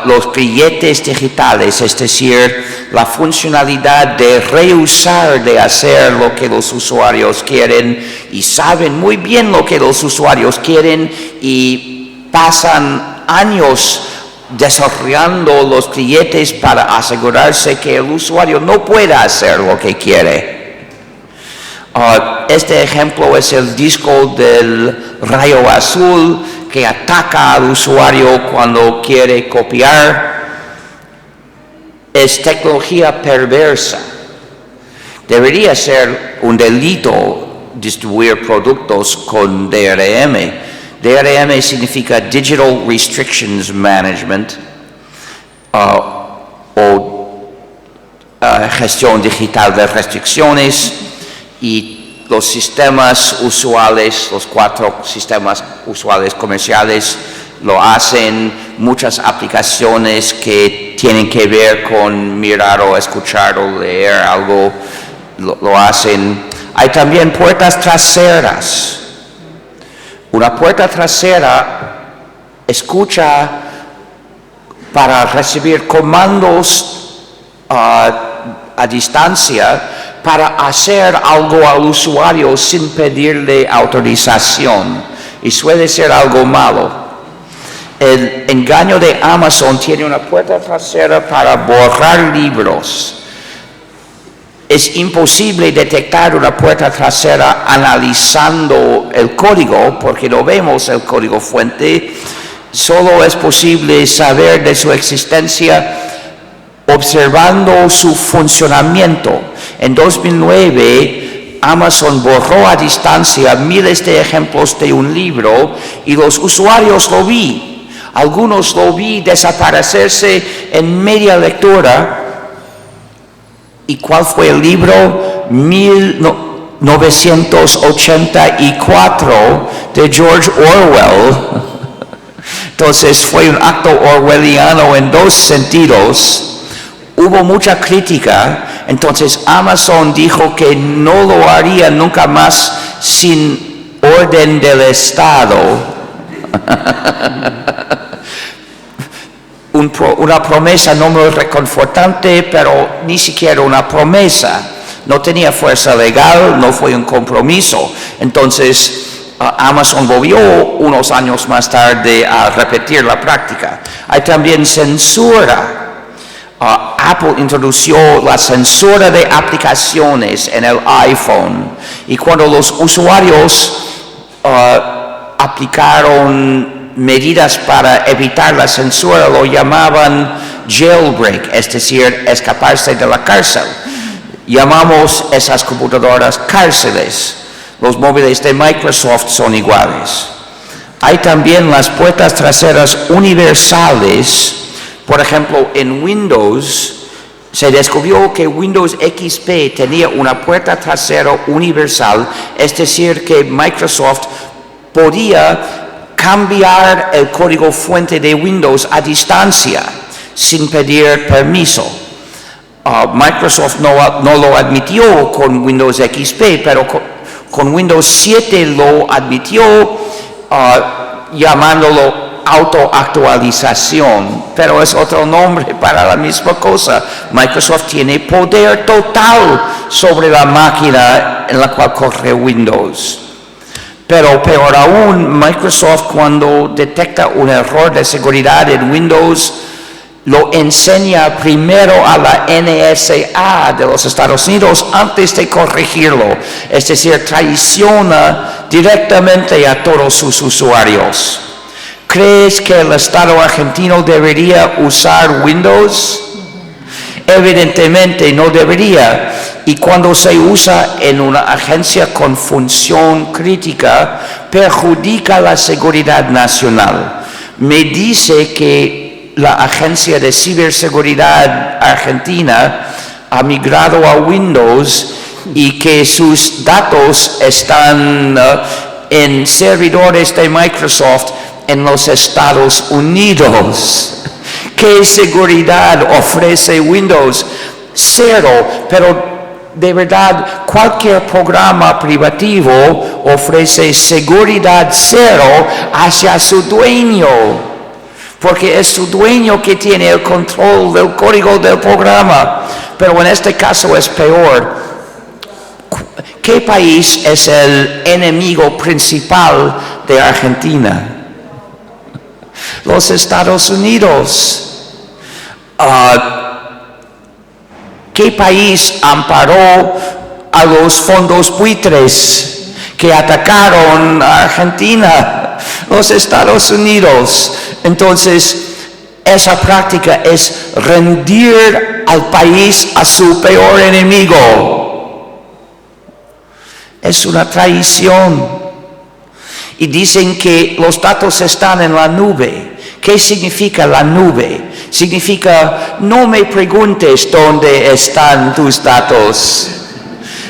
los billetes digitales, es decir, la funcionalidad de rehusar de hacer lo que los usuarios quieren y saben muy bien lo que los usuarios quieren y pasan años desarrollando los billetes para asegurarse que el usuario no pueda hacer lo que quiere. Este ejemplo es el disco del rayo azul que ataca al usuario cuando quiere copiar. Es tecnología perversa. Debería ser un delito distribuir productos con DRM. DRM significa Digital Restrictions Management gestión digital de restricciones, y los sistemas usuales, los 4 sistemas usuales comerciales lo hacen. Muchas aplicaciones que tienen que ver con mirar o escuchar o leer algo lo hacen. Hay también puertas traseras. Una puerta trasera escucha para recibir comandos a distancia para hacer algo al usuario sin pedirle autorización, y suele ser algo malo. El engaño de Amazon tiene una puerta trasera para borrar libros. Es imposible detectar una puerta trasera analizando el código, porque no vemos el código fuente. Solo es posible saber de su existencia observando su funcionamiento. En 2009, Amazon borró a distancia miles de ejemplos de un libro y los usuarios lo vi. Algunos lo vi desaparecerse en media lectura. ¿Y cuál fue el libro? 1984 de George Orwell. Entonces fue un acto orwelliano en dos sentidos. Hubo mucha crítica, entonces Amazon dijo que no lo haría nunca más sin orden del Estado. Una promesa no muy reconfortante, pero ni siquiera una promesa. No tenía fuerza legal, no fue un compromiso. Entonces Amazon volvió unos años más tarde a repetir la práctica. Hay también censura. Apple introdujo la censura de aplicaciones en el iPhone, y cuando los usuarios aplicaron medidas para evitar la censura, lo llamaban jailbreak, es decir, escaparse de la cárcel. Llamamos esas computadoras cárceles. Los móviles de Microsoft son iguales. Hay también las puertas traseras universales. Por ejemplo, en Windows se descubrió que Windows XP tenía una puerta trasera universal, es decir, que Microsoft podía cambiar el código fuente de Windows a distancia, sin pedir permiso. Microsoft no lo admitió con Windows XP, pero con Windows 7 lo admitió, llamándolo autoactualización, pero es otro nombre para la misma cosa. Microsoft tiene poder total sobre la máquina en la cual corre Windows. Pero peor aún, Microsoft, cuando detecta un error de seguridad en Windows, lo enseña primero a la NSA de los Estados Unidos antes de corregirlo. Es decir, traiciona directamente a todos sus usuarios. ¿Crees que el Estado argentino debería usar Windows? Evidentemente no debería. Y cuando se usa en una agencia con función crítica, perjudica la seguridad nacional. Me dice que la Agencia de Ciberseguridad Argentina ha migrado a Windows y que sus datos están en servidores de Microsoft en los Estados Unidos. ¿Qué seguridad ofrece Windows? Cero, pero de verdad cualquier programa privativo ofrece seguridad cero hacia su dueño, porque es su dueño que tiene el control del código del programa. Pero en este caso es peor. ¿Qué país es el enemigo principal de Argentina? Los Estados Unidos. ¿Qué país amparó a los fondos buitres que atacaron a Argentina? Los Estados Unidos. Entonces, esa práctica es rendir al país a su peor enemigo. Es una traición. Y dicen que los datos están en la nube. ¿Qué significa la nube? Significa, no me preguntes dónde están tus datos,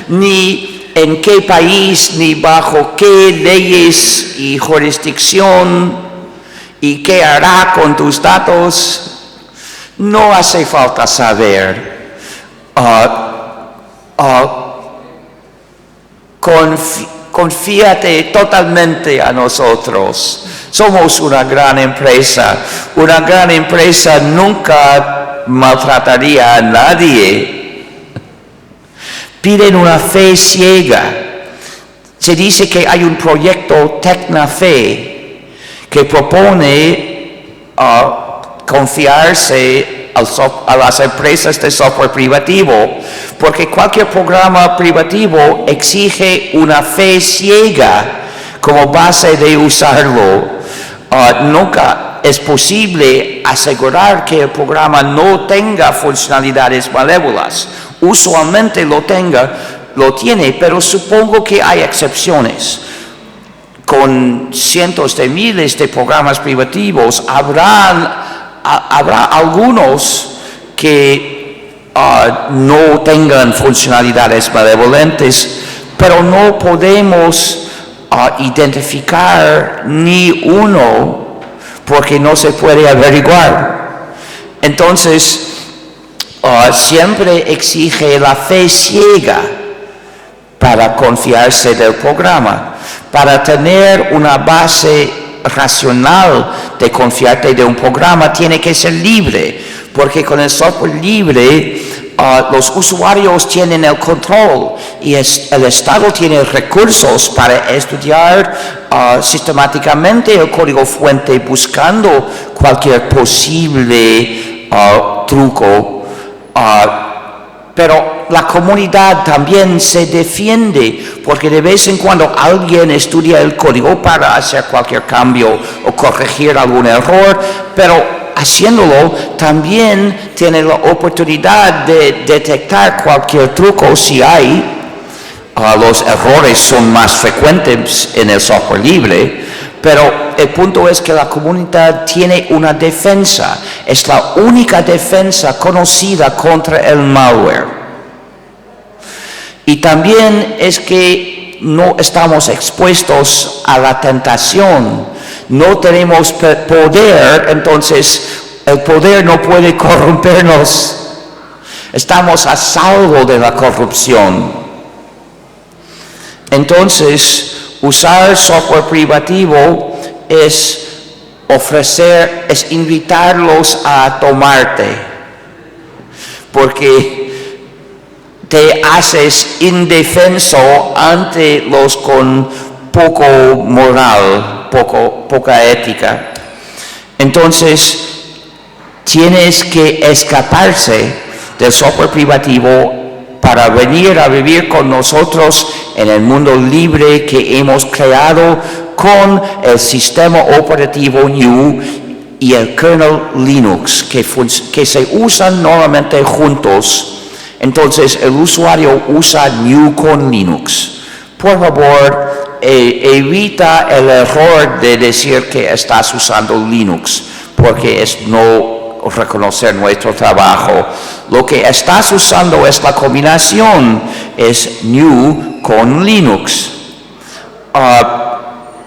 ni en qué país, ni bajo qué leyes y jurisdicción, y qué hará con tus datos. No hace falta saber. confíate totalmente a nosotros. Somos una gran empresa. Una gran empresa nunca maltrataría a nadie. Piden una fe ciega. Se dice que hay un proyecto Tecnafe que propone confiarse a las empresas de software privativo, porque cualquier programa privativo exige una fe ciega como base de usarlo. Nunca es posible asegurar que el programa no tenga funcionalidades malévolas. Usualmente lo tiene, pero supongo que hay excepciones. Con cientos de miles de programas privativos habrá algunos que no tengan funcionalidades malevolentes, pero no podemos identificar ni uno porque no se puede averiguar. Entonces, siempre exige la fe ciega para confiarse del programa. Para tener una base racional de confiarte de un programa tiene que ser libre, porque con el software libre los usuarios tienen el control y el Estado tiene recursos para estudiar sistemáticamente el código fuente buscando cualquier posible truco. Pero la comunidad también se defiende porque de vez en cuando alguien estudia el código para hacer cualquier cambio o corregir algún error, pero haciéndolo también tiene la oportunidad de detectar cualquier truco si hay. Los errores son más frecuentes en el software libre, pero el punto es que la comunidad tiene una defensa. Es la única defensa conocida contra el malware. Y también es que no estamos expuestos a la tentación. No tenemos poder, entonces el poder no puede corrompernos. Estamos a salvo de la corrupción. Entonces, usar software privativo es invitarlos a tomarte, porque te haces indefenso ante los con poco moral, poca ética. Entonces, tienes que escaparse del software privativo para venir a vivir con nosotros en el mundo libre que hemos creado con el sistema operativo GNU y el kernel Linux que se usan normalmente juntos. Entonces el usuario usa GNU con Linux. Por favor, evita el error de decir que estás usando Linux, porque es no reconocer nuestro trabajo. Lo que estás usando es la combinación, es GNU con Linux.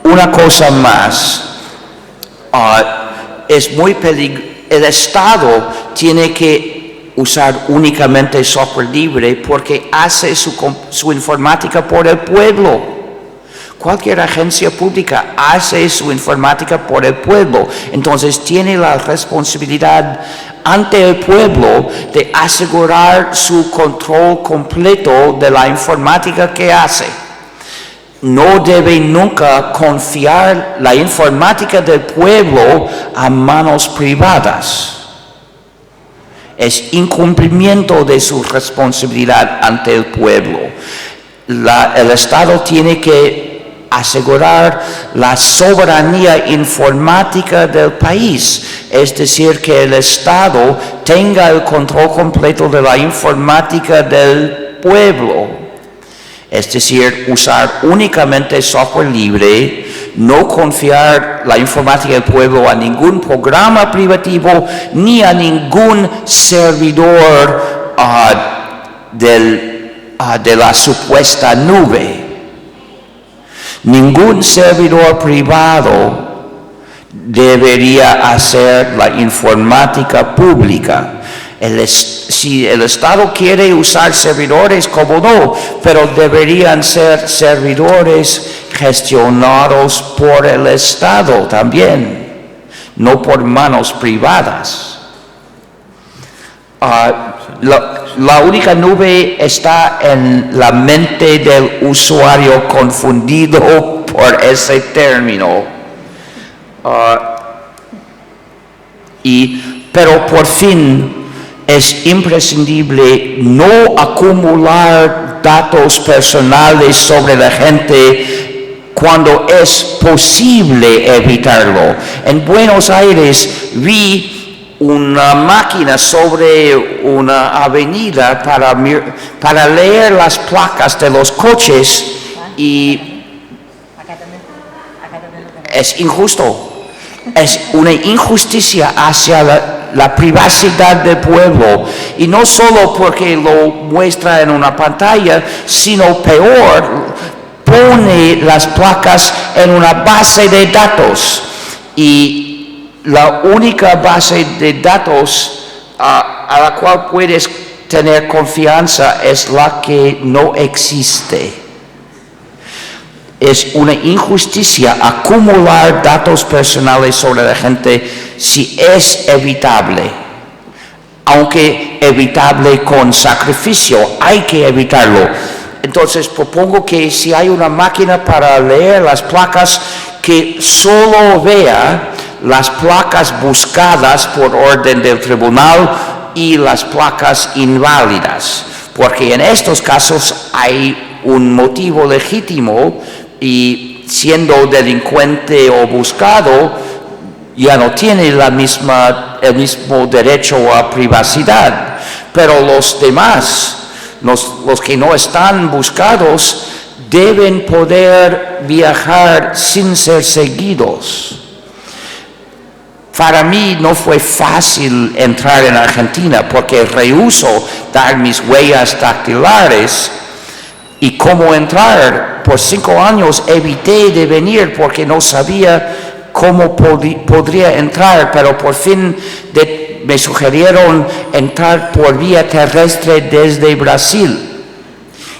Una cosa más, es muy peligroso. El Estado tiene que usar únicamente software libre porque hace su informática por el pueblo. Cualquier agencia pública hace su informática por el pueblo, entonces tiene la responsabilidad ante el pueblo de asegurar su control completo de la informática que hace. No debe nunca confiar la informática del pueblo a manos privadas. Es incumplimiento de su responsabilidad ante el pueblo. El Estado tiene que asegurar la soberanía informática del país, es decir, que el Estado tenga el control completo de la informática del pueblo, es decir, usar únicamente software libre, no confiar la informática del pueblo a ningún programa privativo ni a ningún servidor de la supuesta nube. Ningún servidor privado debería hacer la informática pública. Si el Estado quiere usar servidores, como no, pero deberían ser servidores gestionados por el Estado también, no por manos privadas. La única nube está en la mente del usuario confundido por ese término. Pero por fin es imprescindible no acumular datos personales sobre la gente cuando es posible evitarlo. En Buenos Aires vi una máquina sobre una avenida para leer las placas de los coches y es injusto. Es una injusticia hacia la privacidad del pueblo, y no solo porque lo muestra en una pantalla, sino peor, pone las placas en una base de datos, y la única base de datos a la cual puedes tener confianza es la que no existe. Es una injusticia acumular datos personales sobre la gente si es evitable. Aunque evitable con sacrificio, hay que evitarlo. Entonces propongo que si hay una máquina para leer las placas, que solo vea las placas buscadas por orden del tribunal y las placas inválidas. Porque en estos casos hay un motivo legítimo, y siendo delincuente o buscado ya no tiene el mismo derecho a privacidad. Pero los demás, los que no están buscados, deben poder viajar sin ser seguidos. Para mí no fue fácil entrar en Argentina porque rehúso dar mis huellas dactilares. Y cómo entrar, por 5 años evité de venir porque no sabía cómo podría entrar, pero por fin me sugirieron entrar por vía terrestre desde Brasil.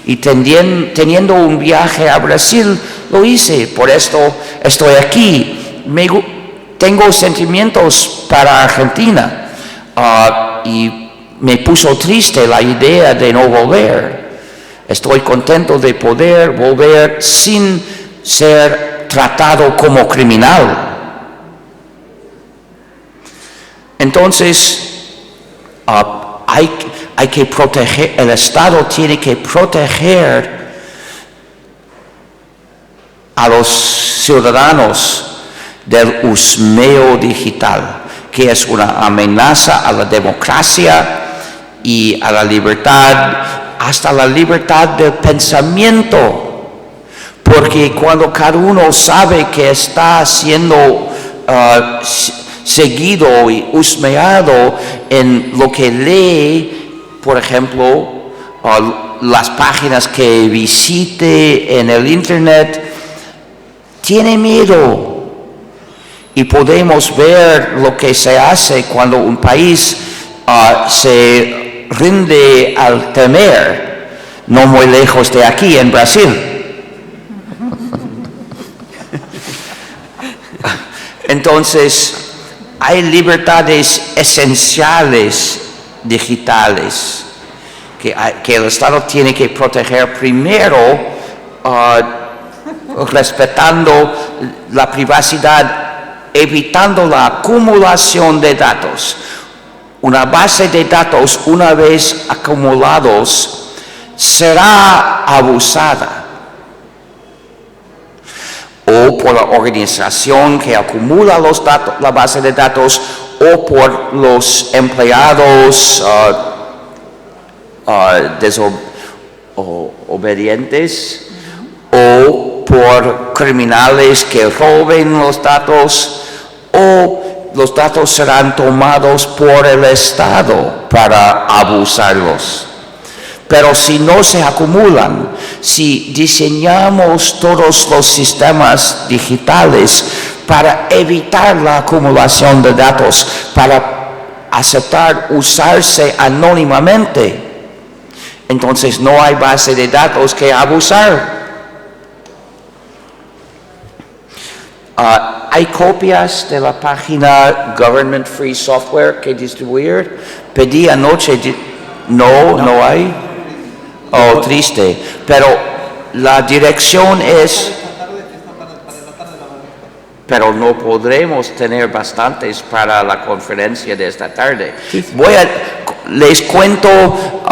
Y teniendo un viaje a Brasil, lo hice, por esto estoy aquí. Tengo sentimientos para Argentina, y me puso triste la idea de no volver. Estoy contento de poder volver sin ser tratado como criminal. Entonces, hay que proteger, el Estado tiene que proteger a los ciudadanos del husmeo digital, que es una amenaza a la democracia y a la libertad, hasta la libertad del pensamiento, porque cuando cada uno sabe que está siendo seguido y husmeado en lo que lee, por ejemplo, las páginas que visite en el internet, tiene miedo. Y podemos ver lo que se hace cuando un país se rinde al temer, no muy lejos de aquí, en Brasil. Entonces, hay libertades esenciales digitales que el Estado tiene que proteger primero, respetando la privacidad, evitando la acumulación de datos. Una base de datos, una vez acumulados, será abusada o por la organización que acumula los datos, la base de datos, o por los empleados desobedientes, o por criminales que roben los datos, o los datos serán tomados por el Estado para abusarlos. Pero si no se acumulan, si diseñamos todos los sistemas digitales para evitar la acumulación de datos, para aceptar usarse anónimamente. Entonces no hay base de datos que abusar. Hay copias de la página Government Free Software que distribuir. Pedí anoche, no hay. Oh, triste. Pero la dirección es... Pero no podremos tener bastantes para la conferencia de esta tarde. Les cuento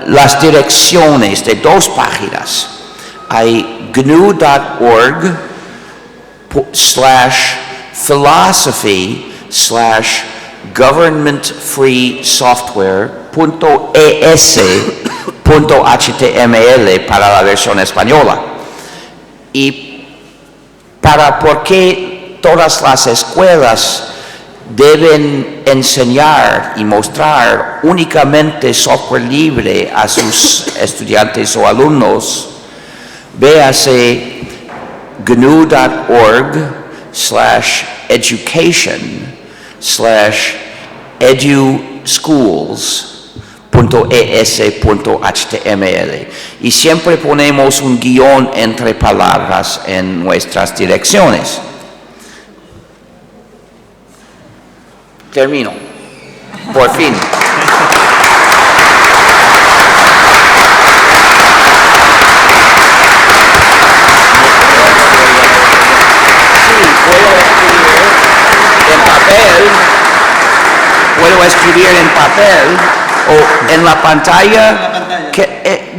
las direcciones de 2 páginas. Hay gnu.org/philosophy/governmentfreesoftware.es.html para la versión española. Y por qué todas las escuelas deben enseñar y mostrar únicamente software libre a sus estudiantes o alumnos, véase gnu.org/education/eduschools.es.html y siempre ponemos un guión entre palabras en nuestras direcciones. Termino. Por fin. Puedo escribir en papel o en la pantalla.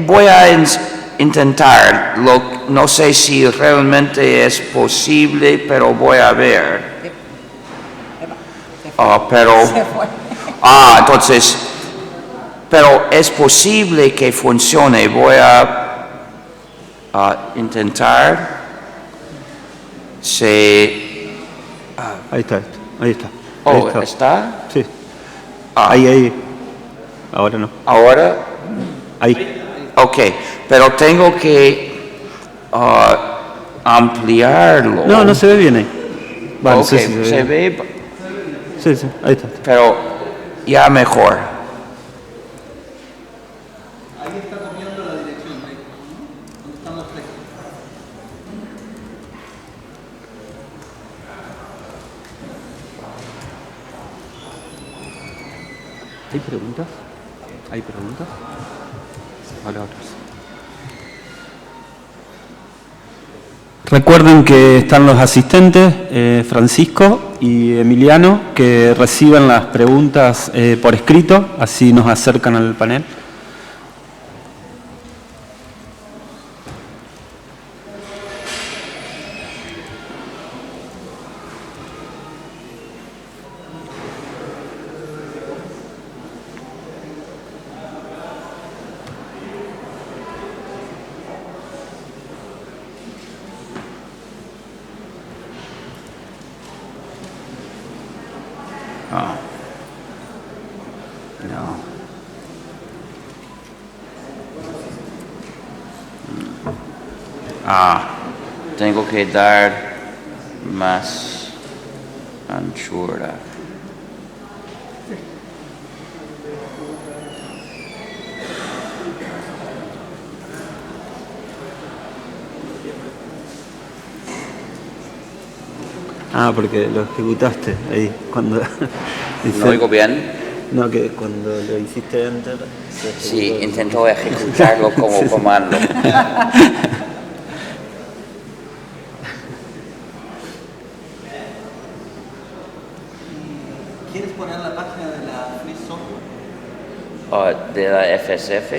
Voy a intentar. No sé si realmente es posible, pero voy a ver. Entonces, pero es posible que funcione. Voy a intentar. Ahí está. Oh, ¿está? Sí. Ahí. Ahora no. ¿Ahora? Ahí. Ok, pero tengo que ampliarlo. No se ve bien ahí. Vale, Ok, se ve. Sí, ahí está. Pero ya mejor. Ahí está copiando la dirección, ¿dónde están los textos? ¿Hay preguntas? Vale, otras. Recuerden que están los asistentes, Francisco y Emiliano, que reciban las preguntas por escrito, así nos acercan al panel. Tengo que dar más anchura. Porque lo ejecutaste ahí cuando... ¿No oigo bien? No, que cuando lo hiciste enter... Sí, intento ejecutarlo como sí. Comando. ¿Quieres poner la página de la Free Software? ¿De la FSF?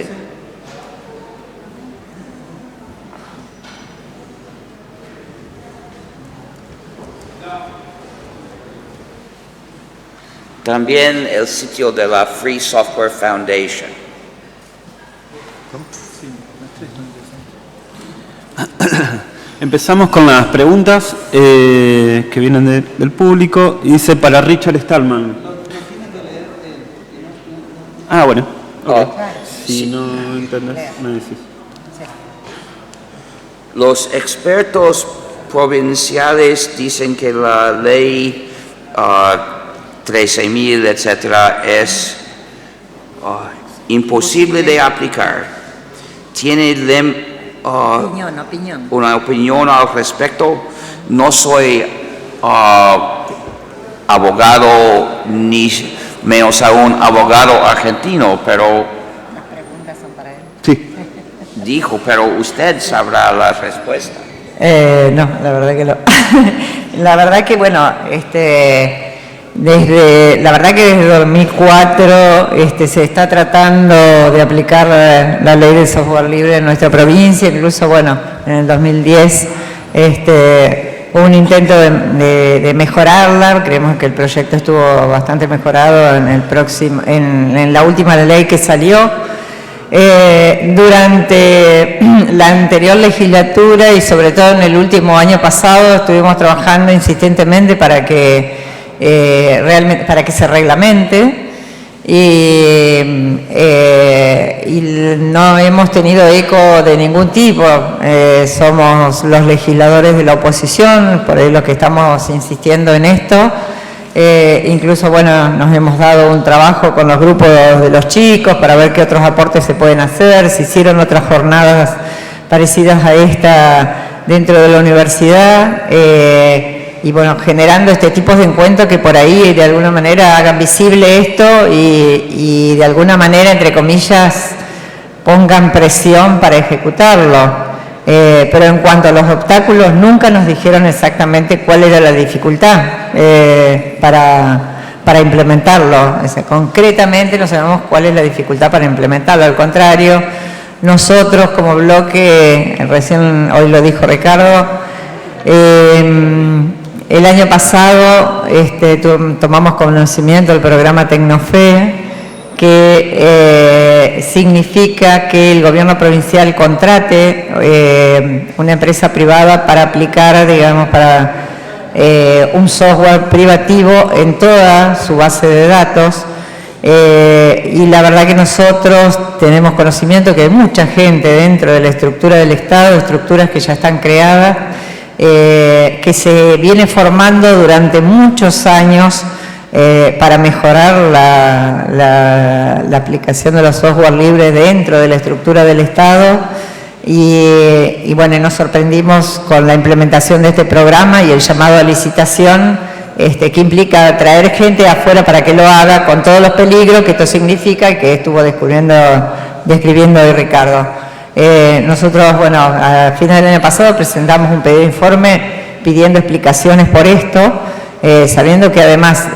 También el sitio de la Free Software Foundation. Empezamos con las preguntas que vienen del público. Y dice para Richard Stallman. Bueno. Okay. Si no entendés, me decís. Los expertos provinciales dicen que la ley 13.000, etcétera, es imposible de aplicar. ¿Tiene una opinión al respecto? No soy abogado, ni menos aún abogado argentino, pero... Las preguntas son para él. Sí. Dijo, pero usted sabrá la respuesta. No, la verdad que no. La verdad que, bueno, desde 2004 se está tratando de aplicar la ley del software libre en nuestra provincia, incluso, bueno, en el 2010 hubo un intento de mejorarla. Creemos que el proyecto estuvo bastante mejorado en la última ley que salió. Durante la anterior legislatura y sobre todo en el último año pasado estuvimos trabajando insistentemente para que se reglamente y no hemos tenido eco de ningún tipo. Somos los legisladores de la oposición, por ahí los que estamos insistiendo en esto. Incluso, bueno, nos hemos dado un trabajo con los grupos de los chicos para ver qué otros aportes se pueden hacer. Se hicieron otras jornadas parecidas a esta dentro de la universidad y, bueno, generando este tipo de encuentros que por ahí de alguna manera hagan visible esto y de alguna manera, entre comillas, pongan presión para ejecutarlo. Pero en cuanto a los obstáculos, nunca nos dijeron exactamente cuál era la dificultad para implementarlo. Concretamente no sabemos cuál es la dificultad para implementarlo. Al contrario, nosotros como bloque, recién hoy lo dijo Ricardo, el año pasado tomamos conocimiento del programa Tecnofe, que significa que el gobierno provincial contrate una empresa privada para aplicar, digamos, un software privativo en toda su base de datos. Y la verdad que nosotros tenemos conocimiento que hay mucha gente dentro de la estructura del Estado, estructuras que ya están creadas, que se viene formando durante muchos años para mejorar la aplicación de los software libres dentro de la estructura del Estado y bueno, nos sorprendimos con la implementación de este programa y el llamado a licitación que implica traer gente afuera para que lo haga con todos los peligros que esto significa y que estuvo describiendo hoy Ricardo. Nosotros, bueno, a finales del año pasado presentamos un pedido de informe pidiendo explicaciones por esto, sabiendo que además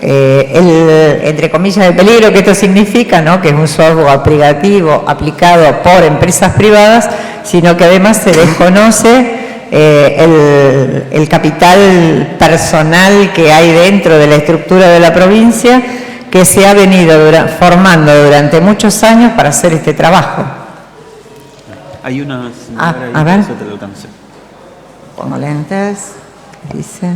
entre comillas el peligro que esto significa, ¿no?, que es un software privativo aplicado por empresas privadas, sino que además se desconoce el capital personal que hay dentro de la estructura de la provincia, que se ha venido formando durante muchos años para hacer este trabajo. Hay una señora ahí, a ver. eso te lo alcancé. Pongo lentes, ¿qué dice?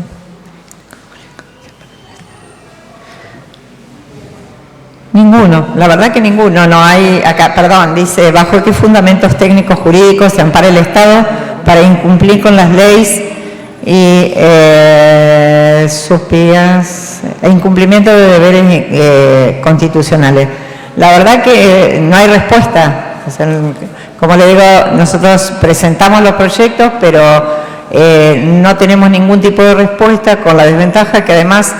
Ninguno, la verdad que ninguno, no hay acá, perdón, dice, ¿bajo qué fundamentos técnicos jurídicos se ampara el Estado para incumplir con las leyes y sus vías e incumplimiento de deberes constitucionales? La verdad que no hay respuesta. O sea, como le digo, nosotros presentamos los proyectos, pero no tenemos ningún tipo de respuesta, con la desventaja que además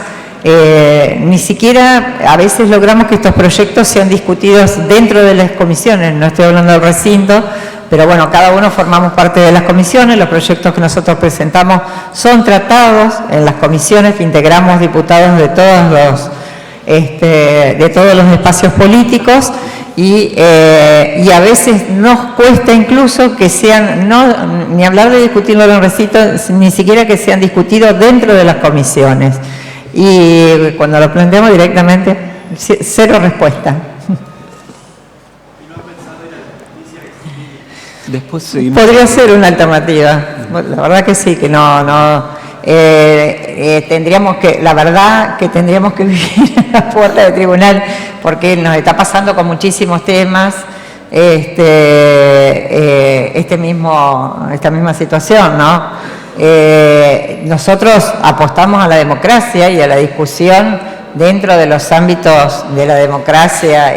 ni siquiera a veces logramos que estos proyectos sean discutidos dentro de las comisiones. No estoy hablando del recinto, pero bueno, cada uno formamos parte de las comisiones. Los proyectos que nosotros presentamos son tratados en las comisiones que integramos diputados de todos los espacios políticos y a veces nos cuesta incluso que sean, ni hablar de discutirlo en el recinto, ni siquiera que sean discutidos dentro de las comisiones. Y cuando lo planteamos directamente, cero respuesta. Después seguimos. Podría ser una alternativa. La verdad que sí, que tendríamos que vivir en la puerta del tribunal, porque nos está pasando con muchísimos temas esta misma situación, ¿no? Nosotros apostamos a la democracia y a la discusión dentro de los ámbitos de la democracia.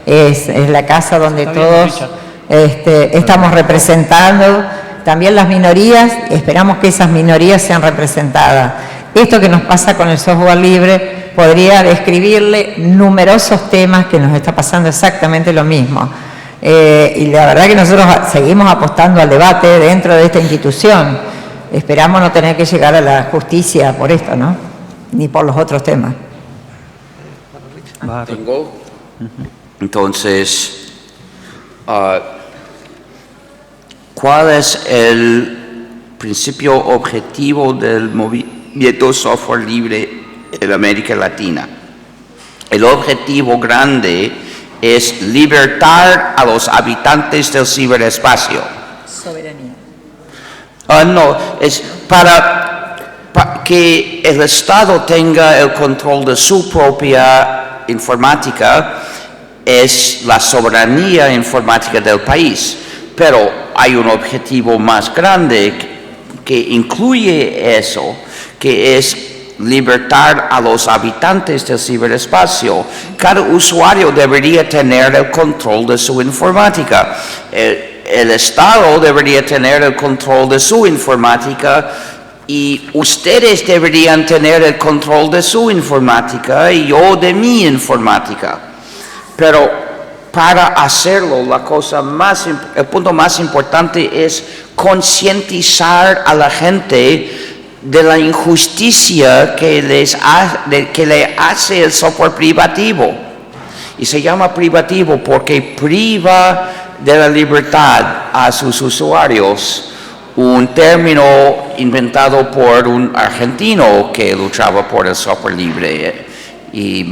Es la casa donde todos estamos representando, también las minorías, esperamos que esas minorías sean representadas. Esto que nos pasa con el software libre podría describirle numerosos temas que nos está pasando exactamente lo mismo. Y la verdad que nosotros seguimos apostando al debate dentro de esta institución. Esperamos no tener que llegar a la justicia por esto, ¿no? Ni por los otros temas. Tengo. Entonces, ¿cuál es el principio objetivo del movimiento software libre en América Latina? El objetivo grande es libertar a los habitantes del ciberespacio. Soberanía. No, es para que el Estado tenga el control de su propia informática, es la soberanía informática del país. Pero hay un objetivo más grande que incluye eso, que es libertar a los habitantes del ciberespacio. Cada usuario debería tener el control de su informática. El Estado debería tener el control de su informática y ustedes deberían tener el control de su informática y yo de mi informática. Pero para hacerlo, el punto más importante es concientizar a la gente de la injusticia que le hace el software privativo. Y se llama privativo porque priva de la libertad a sus usuarios, un término inventado por un argentino que luchaba por el software libre y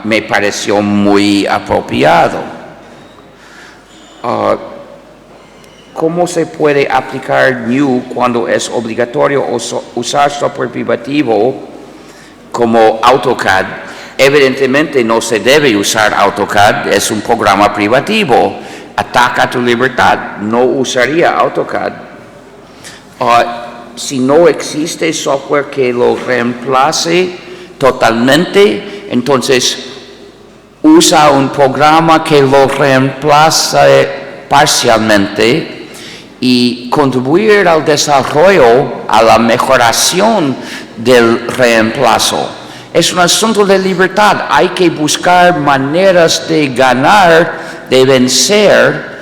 me pareció muy apropiado. ¿Cómo se puede aplicar GNU cuando es obligatorio usar software privativo como AutoCAD? Evidentemente no se debe usar AutoCAD, es un programa privativo. Ataca tu libertad, no usaría AutoCAD. Si no existe software que lo reemplace totalmente, entonces usa un programa que lo reemplace parcialmente y contribuir al desarrollo, a la mejoración del reemplazo. Es un asunto de libertad, hay que buscar maneras de ganar, de vencer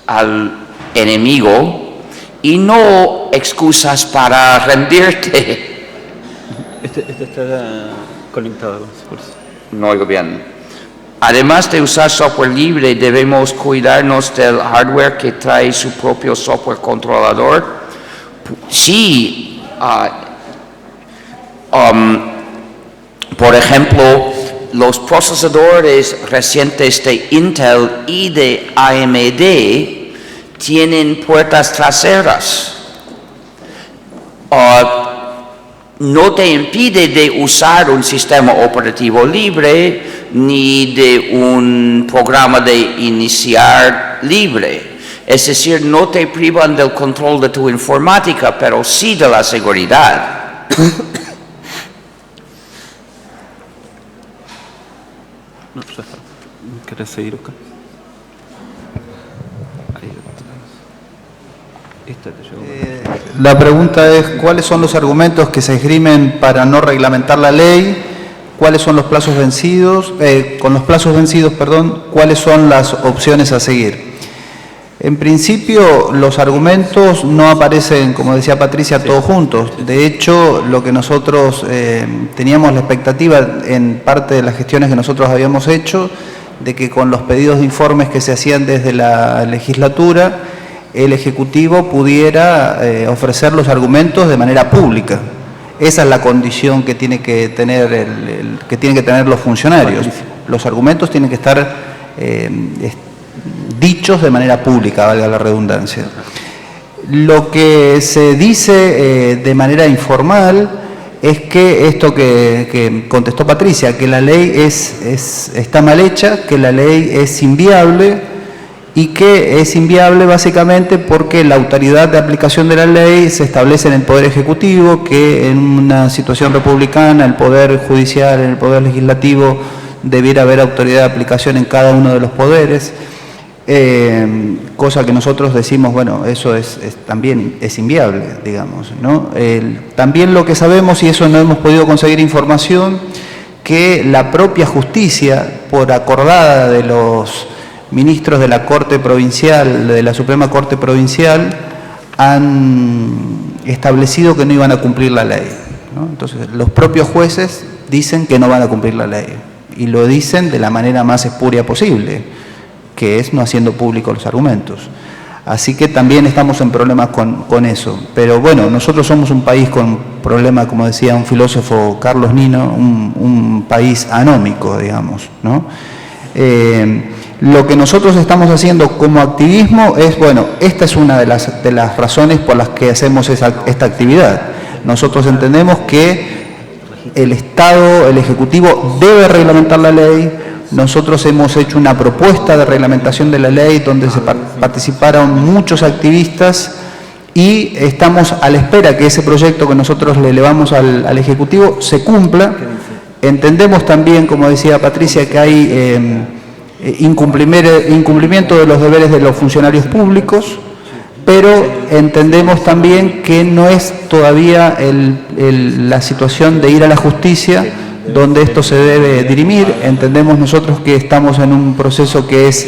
al enemigo y no excusas para rendirte. Este está conectado. No oigo bien. Además de usar software libre, debemos cuidarnos del hardware que trae su propio software controlador. Sí, por ejemplo, los procesadores recientes de Intel y de AMD tienen puertas traseras. No te impide de usar un sistema operativo libre ni de un programa de iniciar libre. Es decir, no te privan del control de tu informática, pero sí de la seguridad. ¿Querés seguir acá? La pregunta es, ¿cuáles son los argumentos que se esgrimen para no reglamentar la ley? ¿Cuáles son los plazos vencidos? Con los plazos vencidos, ¿cuáles son las opciones a seguir? En principio, los argumentos no aparecen, como decía Patricia, todos juntos. De hecho, lo que nosotros teníamos la expectativa en parte de las gestiones que nosotros habíamos hecho, de que con los pedidos de informes que se hacían desde la legislatura, el Ejecutivo pudiera ofrecer los argumentos de manera pública. Esa es la condición que tiene que tener los funcionarios. Los argumentos tienen que estar dichos de manera pública, valga la redundancia. Lo que se dice de manera informal es que esto que contestó Patricia, que la ley está mal hecha, que la ley es inviable y que es inviable básicamente porque la autoridad de aplicación de la ley se establece en el Poder Ejecutivo, que en una situación republicana el Poder Judicial, el Poder Legislativo, debiera haber autoridad de aplicación en cada uno de los poderes, cosa que nosotros decimos, bueno, eso también es inviable, digamos, ¿no? También lo que sabemos, y eso no hemos podido conseguir información, que la propia justicia, por acordada de los ministros de la Corte Provincial, de la Suprema Corte Provincial, han establecido que no iban a cumplir la ley, ¿no? Entonces, los propios jueces dicen que no van a cumplir la ley, y lo dicen de la manera más espuria posible, que es no haciendo públicos los argumentos. Así que también estamos en problemas con eso. Pero bueno, nosotros somos un país con problemas, como decía un filósofo, Carlos Nino, un país anómico, digamos, ¿no? Lo que nosotros estamos haciendo como activismo es, bueno, esta es una de las razones por las que hacemos esta actividad. Nosotros entendemos que el Estado, el Ejecutivo, debe reglamentar la ley. Nosotros hemos hecho una propuesta de reglamentación de la ley donde participaron muchos activistas y estamos a la espera que ese proyecto que nosotros le elevamos al Ejecutivo se cumpla. Entendemos también, como decía Patricia, que hay incumplimiento de los deberes de los funcionarios públicos, pero entendemos también que no es todavía la situación de ir a la justicia donde esto se debe dirimir. Entendemos nosotros que estamos en un proceso que es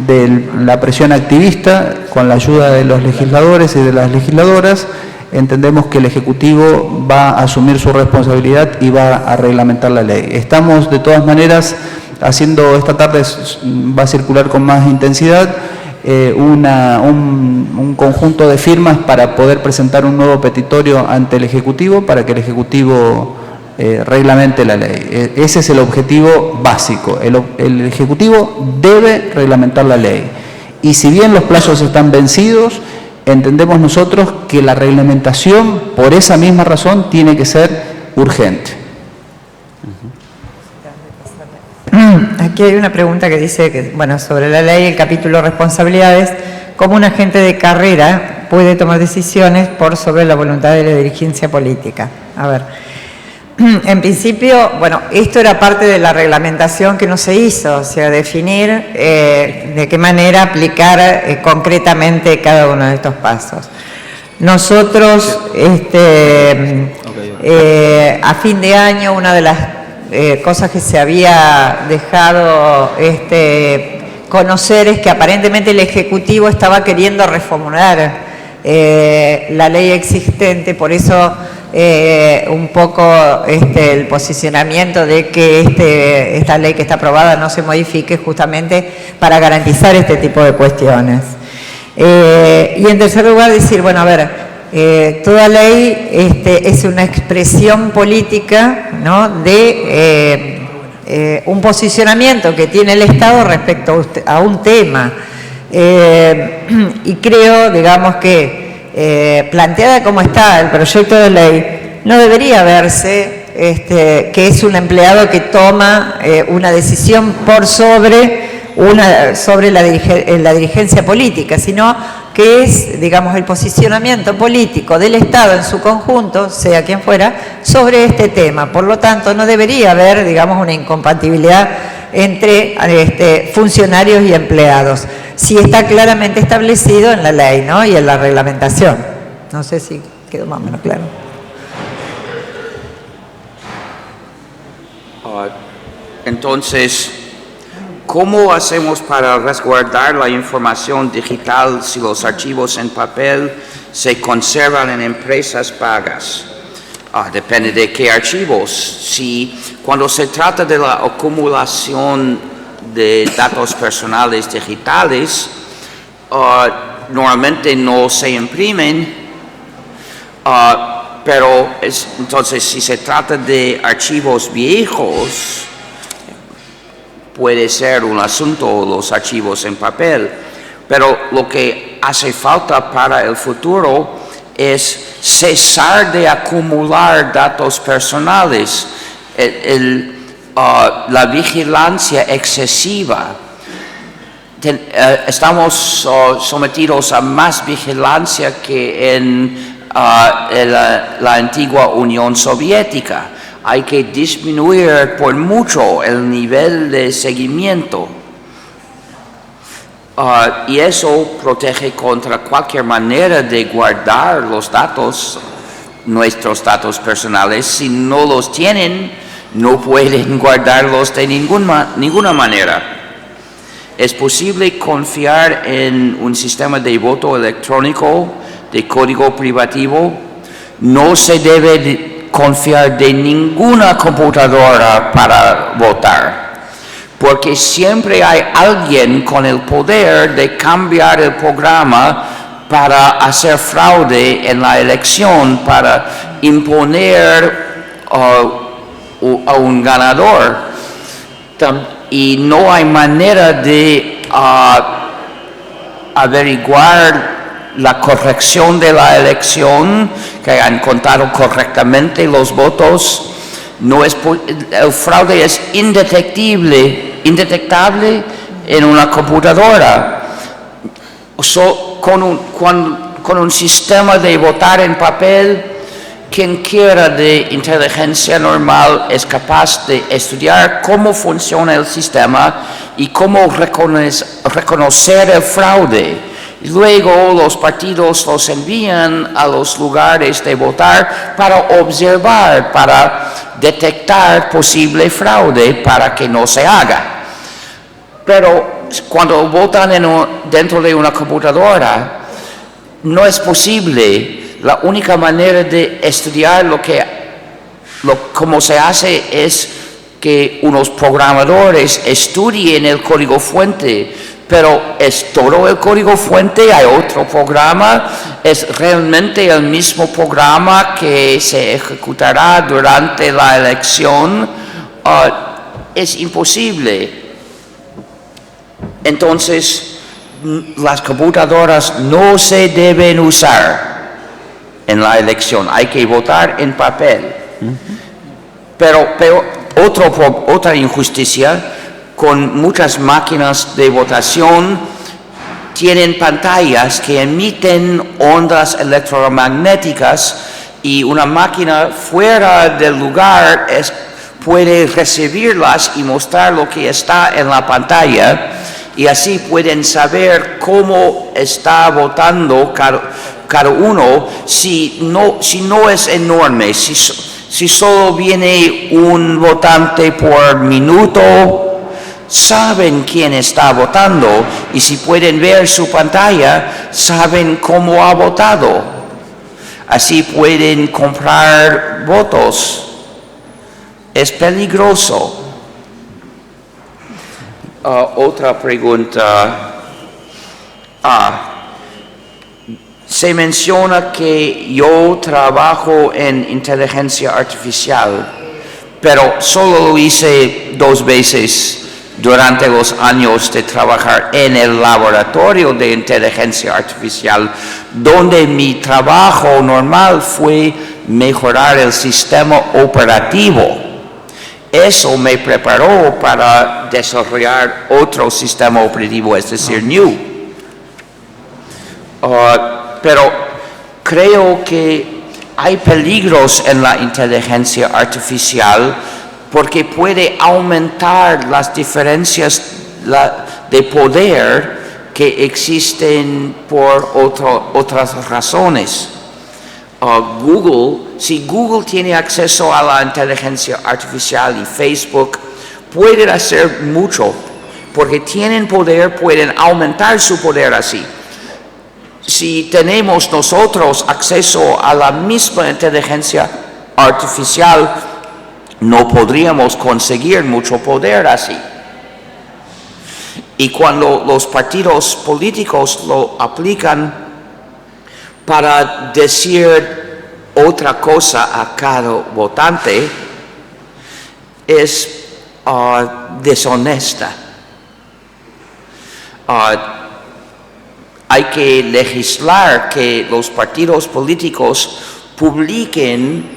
de la presión activista, con la ayuda de los legisladores y de las legisladoras. Entendemos que el Ejecutivo va a asumir su responsabilidad y va a reglamentar la ley. Estamos, de todas maneras, haciendo, esta tarde va a circular con más intensidad, un conjunto de firmas para poder presentar un nuevo petitorio ante el Ejecutivo, para que el Ejecutivo reglamente la ley. Ese es el objetivo básico. El Ejecutivo debe reglamentar la ley. Y si bien los plazos están vencidos, entendemos nosotros que la reglamentación, por esa misma razón, tiene que ser urgente. Aquí hay una pregunta que dice que, bueno, sobre la ley, el capítulo responsabilidades, ¿cómo un agente de carrera puede tomar decisiones por sobre la voluntad de la dirigencia política? A ver, en principio, bueno, esto era parte de la reglamentación que no se hizo, o sea, definir de qué manera aplicar concretamente cada uno de estos pasos. Nosotros, a fin de año, una de las cosas que se había dejado conocer es que aparentemente el Ejecutivo estaba queriendo reformular la ley existente, por eso un poco el posicionamiento de que esta ley que está aprobada no se modifique, justamente para garantizar este tipo de cuestiones. Y en tercer lugar decir, bueno, a ver, toda ley es una expresión política, ¿no?, de un posicionamiento que tiene el Estado respecto a un tema. Y creo, digamos, que planteada como está el proyecto de ley, no debería verse que es un empleado que toma una decisión por sobre la dirigencia política, sino que es, digamos, el posicionamiento político del Estado en su conjunto, sea quien fuera, sobre este tema. Por lo tanto, no debería haber, digamos, una incompatibilidad entre funcionarios y empleados, si está claramente establecido en la ley, ¿no?, y en la reglamentación. No sé si quedó más o menos claro. Entonces, ¿cómo hacemos para resguardar la información digital si los archivos en papel se conservan en empresas pagas? Depende de qué archivos. Si cuando se trata de la acumulación de datos personales digitales, normalmente no se imprimen, pero entonces si se trata de archivos viejos, puede ser un asunto los archivos en papel, pero lo que hace falta para el futuro es cesar de acumular datos personales. La vigilancia excesiva estamos sometidos a más vigilancia que en la antigua Unión Soviética. Hay que disminuir por mucho el nivel de seguimiento. Y eso protege contra cualquier manera de guardar los datos, nuestros datos personales. Si no los tienen, no pueden guardarlos de ninguna manera. Es posible confiar en un sistema de voto electrónico de código privativo. No se debe confiar de ninguna computadora para votar, porque siempre hay alguien con el poder de cambiar el programa para hacer fraude en la elección, para imponer a un ganador. Y no hay manera de averiguar la corrección de la elección, que hayan contado correctamente los votos. El fraude es indetectable en una computadora. Con un sistema de votar en papel, quien quiera de inteligencia normal es capaz de estudiar cómo funciona el sistema y cómo reconocer el fraude. Luego los partidos los envían a los lugares de votar para observar, para detectar posible fraude para que no se haga. Pero cuando votan dentro de una computadora, no es posible. La única manera de estudiar cómo se hace es que unos programadores estudien el código fuente. Pero ¿es todo el código fuente? ¿Hay otro programa? ¿Es realmente el mismo programa que se ejecutará durante la elección? Es imposible. Entonces, las computadoras no se deben usar en la elección. Hay que votar en papel. Pero otra injusticia, con muchas máquinas de votación tienen pantallas que emiten ondas electromagnéticas y una máquina fuera del lugar puede recibirlas y mostrar lo que está en la pantalla, y así pueden saber cómo está votando cada uno. Si no es enorme, si solo viene un votante por minuto, saben quién está votando, y si pueden ver su pantalla, saben cómo ha votado. Así pueden comprar votos. Es peligroso. Otra pregunta. Se menciona que yo trabajo en inteligencia artificial, pero solo lo hice 2 veces durante los años de trabajar en el laboratorio de inteligencia artificial, donde mi trabajo normal fue mejorar el sistema operativo. Eso me preparó para desarrollar otro sistema operativo, es decir, New. Pero creo que hay peligros en la inteligencia artificial, porque puede aumentar las diferencias de poder que existen por otras razones. Si Google tiene acceso a la inteligencia artificial y Facebook, pueden hacer mucho, porque tienen poder, pueden aumentar su poder así. Si tenemos nosotros acceso a la misma inteligencia artificial, no podríamos conseguir mucho poder así. Y cuando los partidos políticos lo aplican para decir otra cosa a cada votante, es deshonesta. Hay que legislar que los partidos políticos publiquen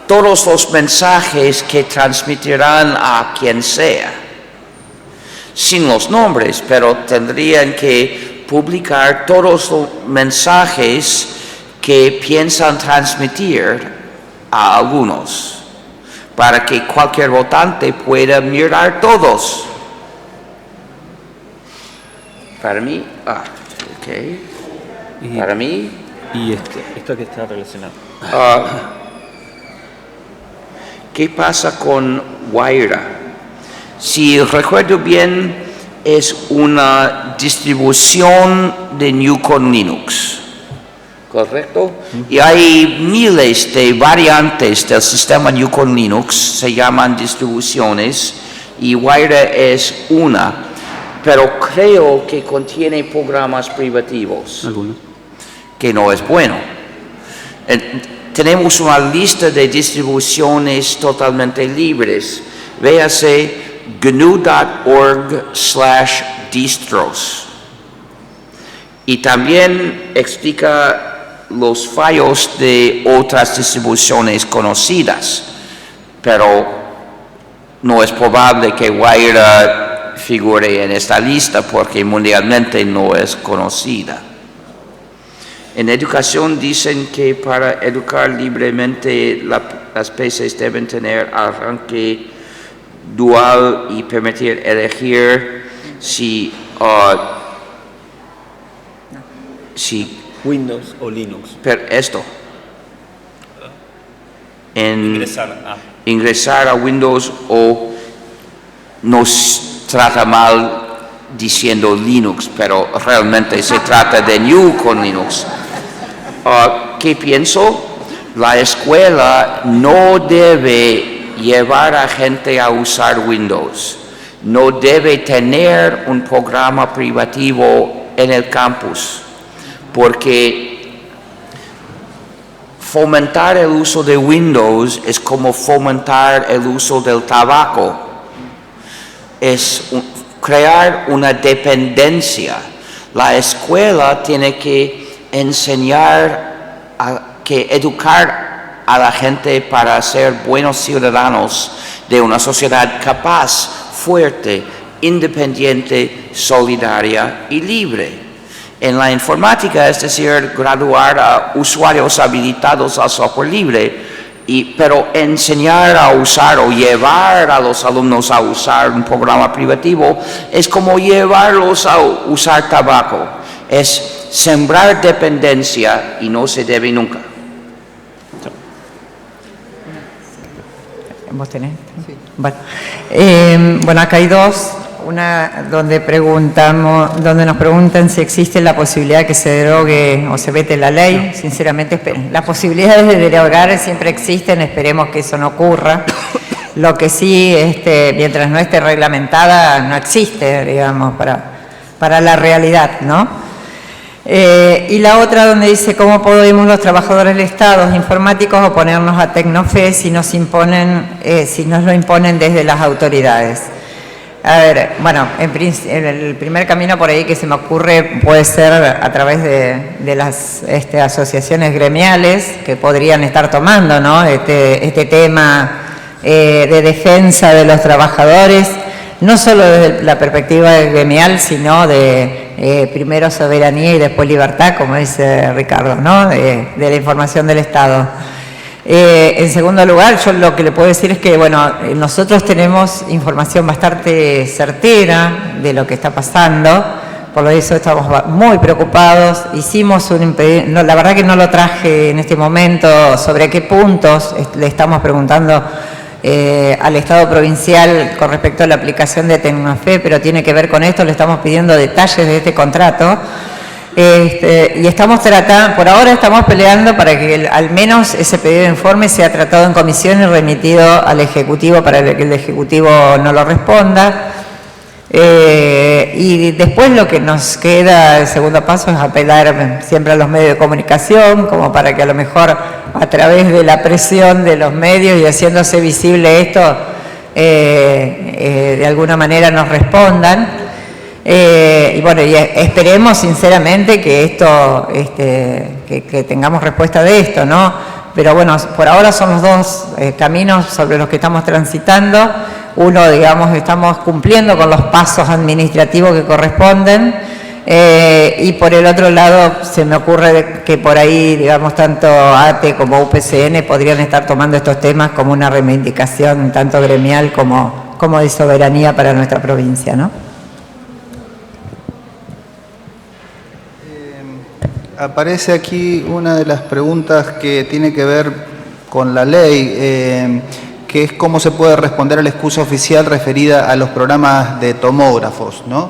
todos los mensajes que transmitirán a quien sea. sin los nombres, pero tendrían que publicar todos los mensajes que piensan transmitir a algunos, para que cualquier votante pueda mirar todos. Para mí, para mí... Y esto que está relacionado. ¿Qué pasa con Wayra? Si recuerdo bien, es una distribución de GNU con Linux, ¿correcto? Y hay miles de variantes del sistema GNU con Linux, se llaman distribuciones, y Wayra es una, pero creo que contiene programas privativos. Algunos. Que no es bueno. Tenemos una lista de distribuciones totalmente libres. Véase gnu.org/distros. Y también explica los fallos de otras distribuciones conocidas, pero no es probable que Wayra figure en esta lista porque mundialmente no es conocida. En educación dicen que para educar libremente las PCs deben tener arranque dual y permitir elegir si Windows o Linux. pero esto ingresar a Windows, o nos trata mal diciendo Linux, pero realmente se trata de GNU con Linux. ¿Qué pienso? La escuela no debe llevar a gente a usar Windows, no debe tener un programa privativo en el campus, porque fomentar el uso de Windows es como fomentar el uso del tabaco, es crear una dependencia. La escuela tiene que educar a la gente para ser buenos ciudadanos de una sociedad capaz, fuerte, independiente, solidaria y libre. En la informática, es decir, graduar a usuarios habilitados al software libre, pero enseñar a usar o llevar a los alumnos a usar un programa privativo es como llevarlos a usar tabaco. Es sembrar dependencia y no se debe nunca. ¿Vos tenés? Sí. Bueno, acá hay dos. Una donde nos preguntan si existe la posibilidad de que se derogue o se vete la ley. Sinceramente, las posibilidades de derogar siempre existen, esperemos que eso no ocurra. Lo que sí, mientras no esté reglamentada, no existe, digamos, para la realidad, ¿no? Y la otra donde dice cómo podemos los trabajadores del Estado informáticos oponernos a Tecnofe si nos lo imponen desde las autoridades. A ver, bueno, en el primer camino por ahí que se me ocurre puede ser a través de las asociaciones gremiales que podrían estar tomando, ¿no? este tema de defensa de los trabajadores, no solo desde la perspectiva gremial, sino de primero soberanía y después libertad, como dice Ricardo, ¿no? De la información del Estado. En segundo lugar, yo lo que le puedo decir es que, bueno, nosotros tenemos información bastante certera de lo que está pasando, por eso estamos muy preocupados. Hicimos la verdad que no lo traje en este momento sobre qué puntos le estamos preguntando al Estado provincial con respecto a la aplicación de Tecnofe, pero tiene que ver con esto, le estamos pidiendo detalles de este contrato. Y estamos por ahora estamos peleando para que al menos ese pedido de informe sea tratado en comisión y remitido al Ejecutivo para que el Ejecutivo no lo responda. Y después lo que nos queda, el segundo paso, es apelar siempre a los medios de comunicación, como para que a lo mejor a través de la presión de los medios y haciéndose visible esto, de alguna manera nos respondan. Y bueno, y esperemos sinceramente que esto, que tengamos respuesta de esto, ¿no? pero bueno, por ahora son los dos caminos sobre los que estamos transitando. Uno, digamos, estamos cumpliendo con los pasos administrativos que corresponden, y por el otro lado se me ocurre que por ahí, digamos, tanto ATE como UPCN podrían estar tomando estos temas como una reivindicación tanto gremial como de soberanía para nuestra provincia, ¿no? Aparece aquí una de las preguntas que tiene que ver con la ley, que es cómo se puede responder a la excusa oficial referida a los programas de tomógrafos, ¿no?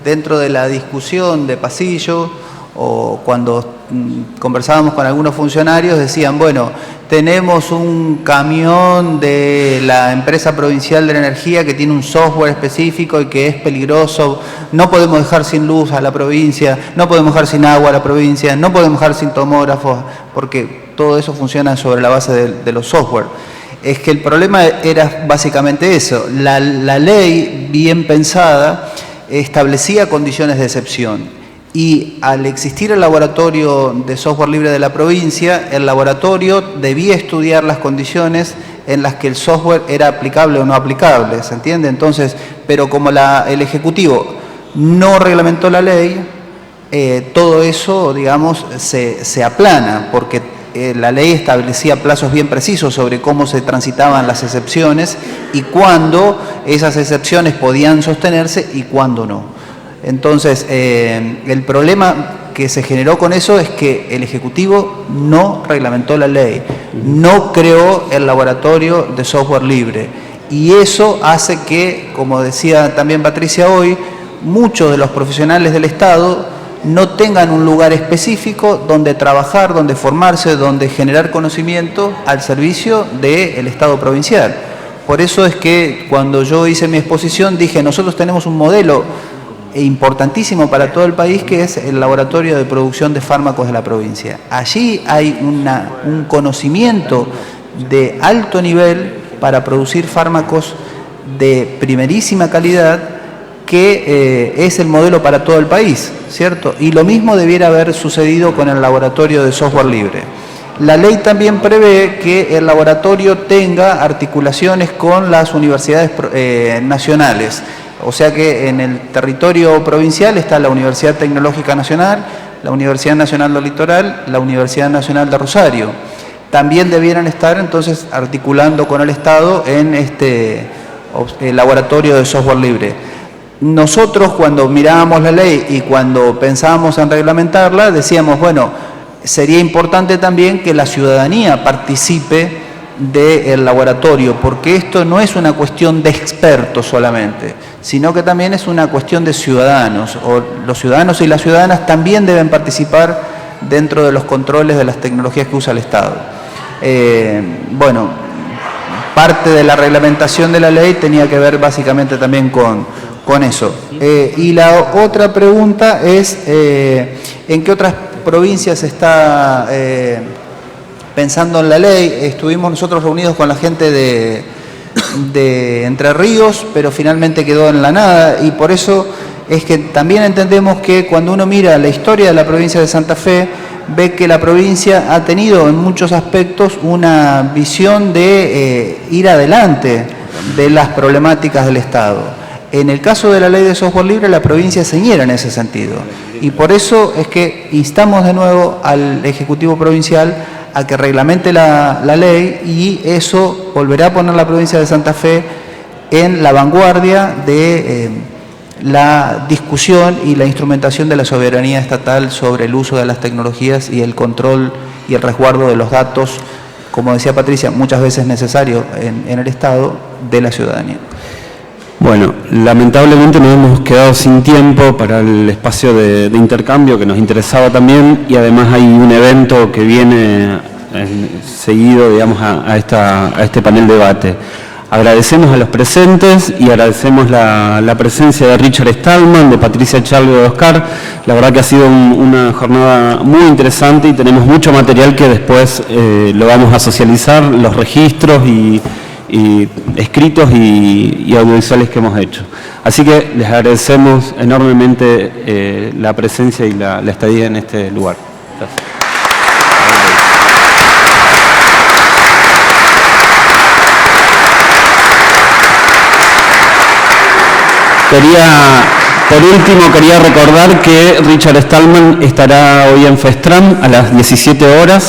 Dentro de la discusión de pasillo o cuando conversábamos con algunos funcionarios decían, bueno, tenemos un camión de la empresa provincial de la energía que tiene un software específico y que es peligroso, no podemos dejar sin luz a la provincia, no podemos dejar sin agua a la provincia, no podemos dejar sin tomógrafos, porque todo eso funciona sobre la base de los software. Es que el problema era básicamente eso, la ley bien pensada establecía condiciones de excepción y al existir el laboratorio de software libre de la provincia, el laboratorio debía estudiar las condiciones en las que el software era aplicable o no aplicable, ¿se entiende? Entonces, pero como el Ejecutivo no reglamentó la ley, todo eso, digamos, se aplana, porque la ley establecía plazos bien precisos sobre cómo se transitaban las excepciones y cuándo esas excepciones podían sostenerse y cuándo no. Entonces, el problema que se generó con eso es que el Ejecutivo no reglamentó la ley, no creó el laboratorio de software libre y eso hace que, como decía también Patricia hoy, muchos de los profesionales del Estado no tengan un lugar específico donde trabajar, donde formarse, donde generar conocimiento al servicio del Estado provincial. Por eso es que cuando yo hice mi exposición dije, nosotros tenemos un modelo importantísimo para todo el país que es el laboratorio de producción de fármacos de la provincia. Allí hay un conocimiento de alto nivel para producir fármacos de primerísima calidad que es el modelo para todo el país, ¿cierto? Y lo mismo debiera haber sucedido con el laboratorio de software libre. La ley también prevé que el laboratorio tenga articulaciones con las universidades nacionales, o sea que en el territorio provincial está la Universidad Tecnológica Nacional, la Universidad Nacional del Litoral, la Universidad Nacional de Rosario. También debieran estar entonces articulando con el Estado en este laboratorio de software libre. Nosotros cuando mirábamos la ley y cuando pensábamos en reglamentarla, decíamos, bueno, sería importante también que la ciudadanía participe del laboratorio, porque esto no es una cuestión de expertos solamente, sino que también es una cuestión de ciudadanos, o los ciudadanos y las ciudadanas también deben participar dentro de los controles de las tecnologías que usa el Estado. Bueno, parte de la reglamentación de la ley tenía que ver básicamente también con eso. Y la otra pregunta es, ¿en qué otras provincias está pensando en la ley? Estuvimos nosotros reunidos con la gente de Entre Ríos, pero finalmente quedó en la nada, y por eso es que también entendemos que cuando uno mira la historia de la provincia de Santa Fe, ve que la provincia ha tenido en muchos aspectos una visión de ir adelante de las problemáticas del Estado. En el caso de la ley de software libre, la provincia es señera en ese sentido. Y por eso es que instamos de nuevo al Ejecutivo Provincial a que reglamente la ley y eso volverá a poner la provincia de Santa Fe en la vanguardia de la discusión y la instrumentación de la soberanía estatal sobre el uso de las tecnologías y el control y el resguardo de los datos, como decía Patricia, muchas veces necesario en el Estado, de la ciudadanía. Bueno, lamentablemente nos hemos quedado sin tiempo para el espacio de intercambio que nos interesaba también y además hay un evento que viene seguido, digamos, a este panel de debate. Agradecemos a los presentes y agradecemos la presencia de Richard Stallman, de Patricia Chalvo, de Oscar. La verdad que ha sido una jornada muy interesante y tenemos mucho material que después lo vamos a socializar, los registros y escritos y audiovisuales que hemos hecho. Así que les agradecemos enormemente la presencia y la estadía en este lugar. Gracias. Por último, quería recordar que Richard Stallman estará hoy en FESTRAM a las 17 horas.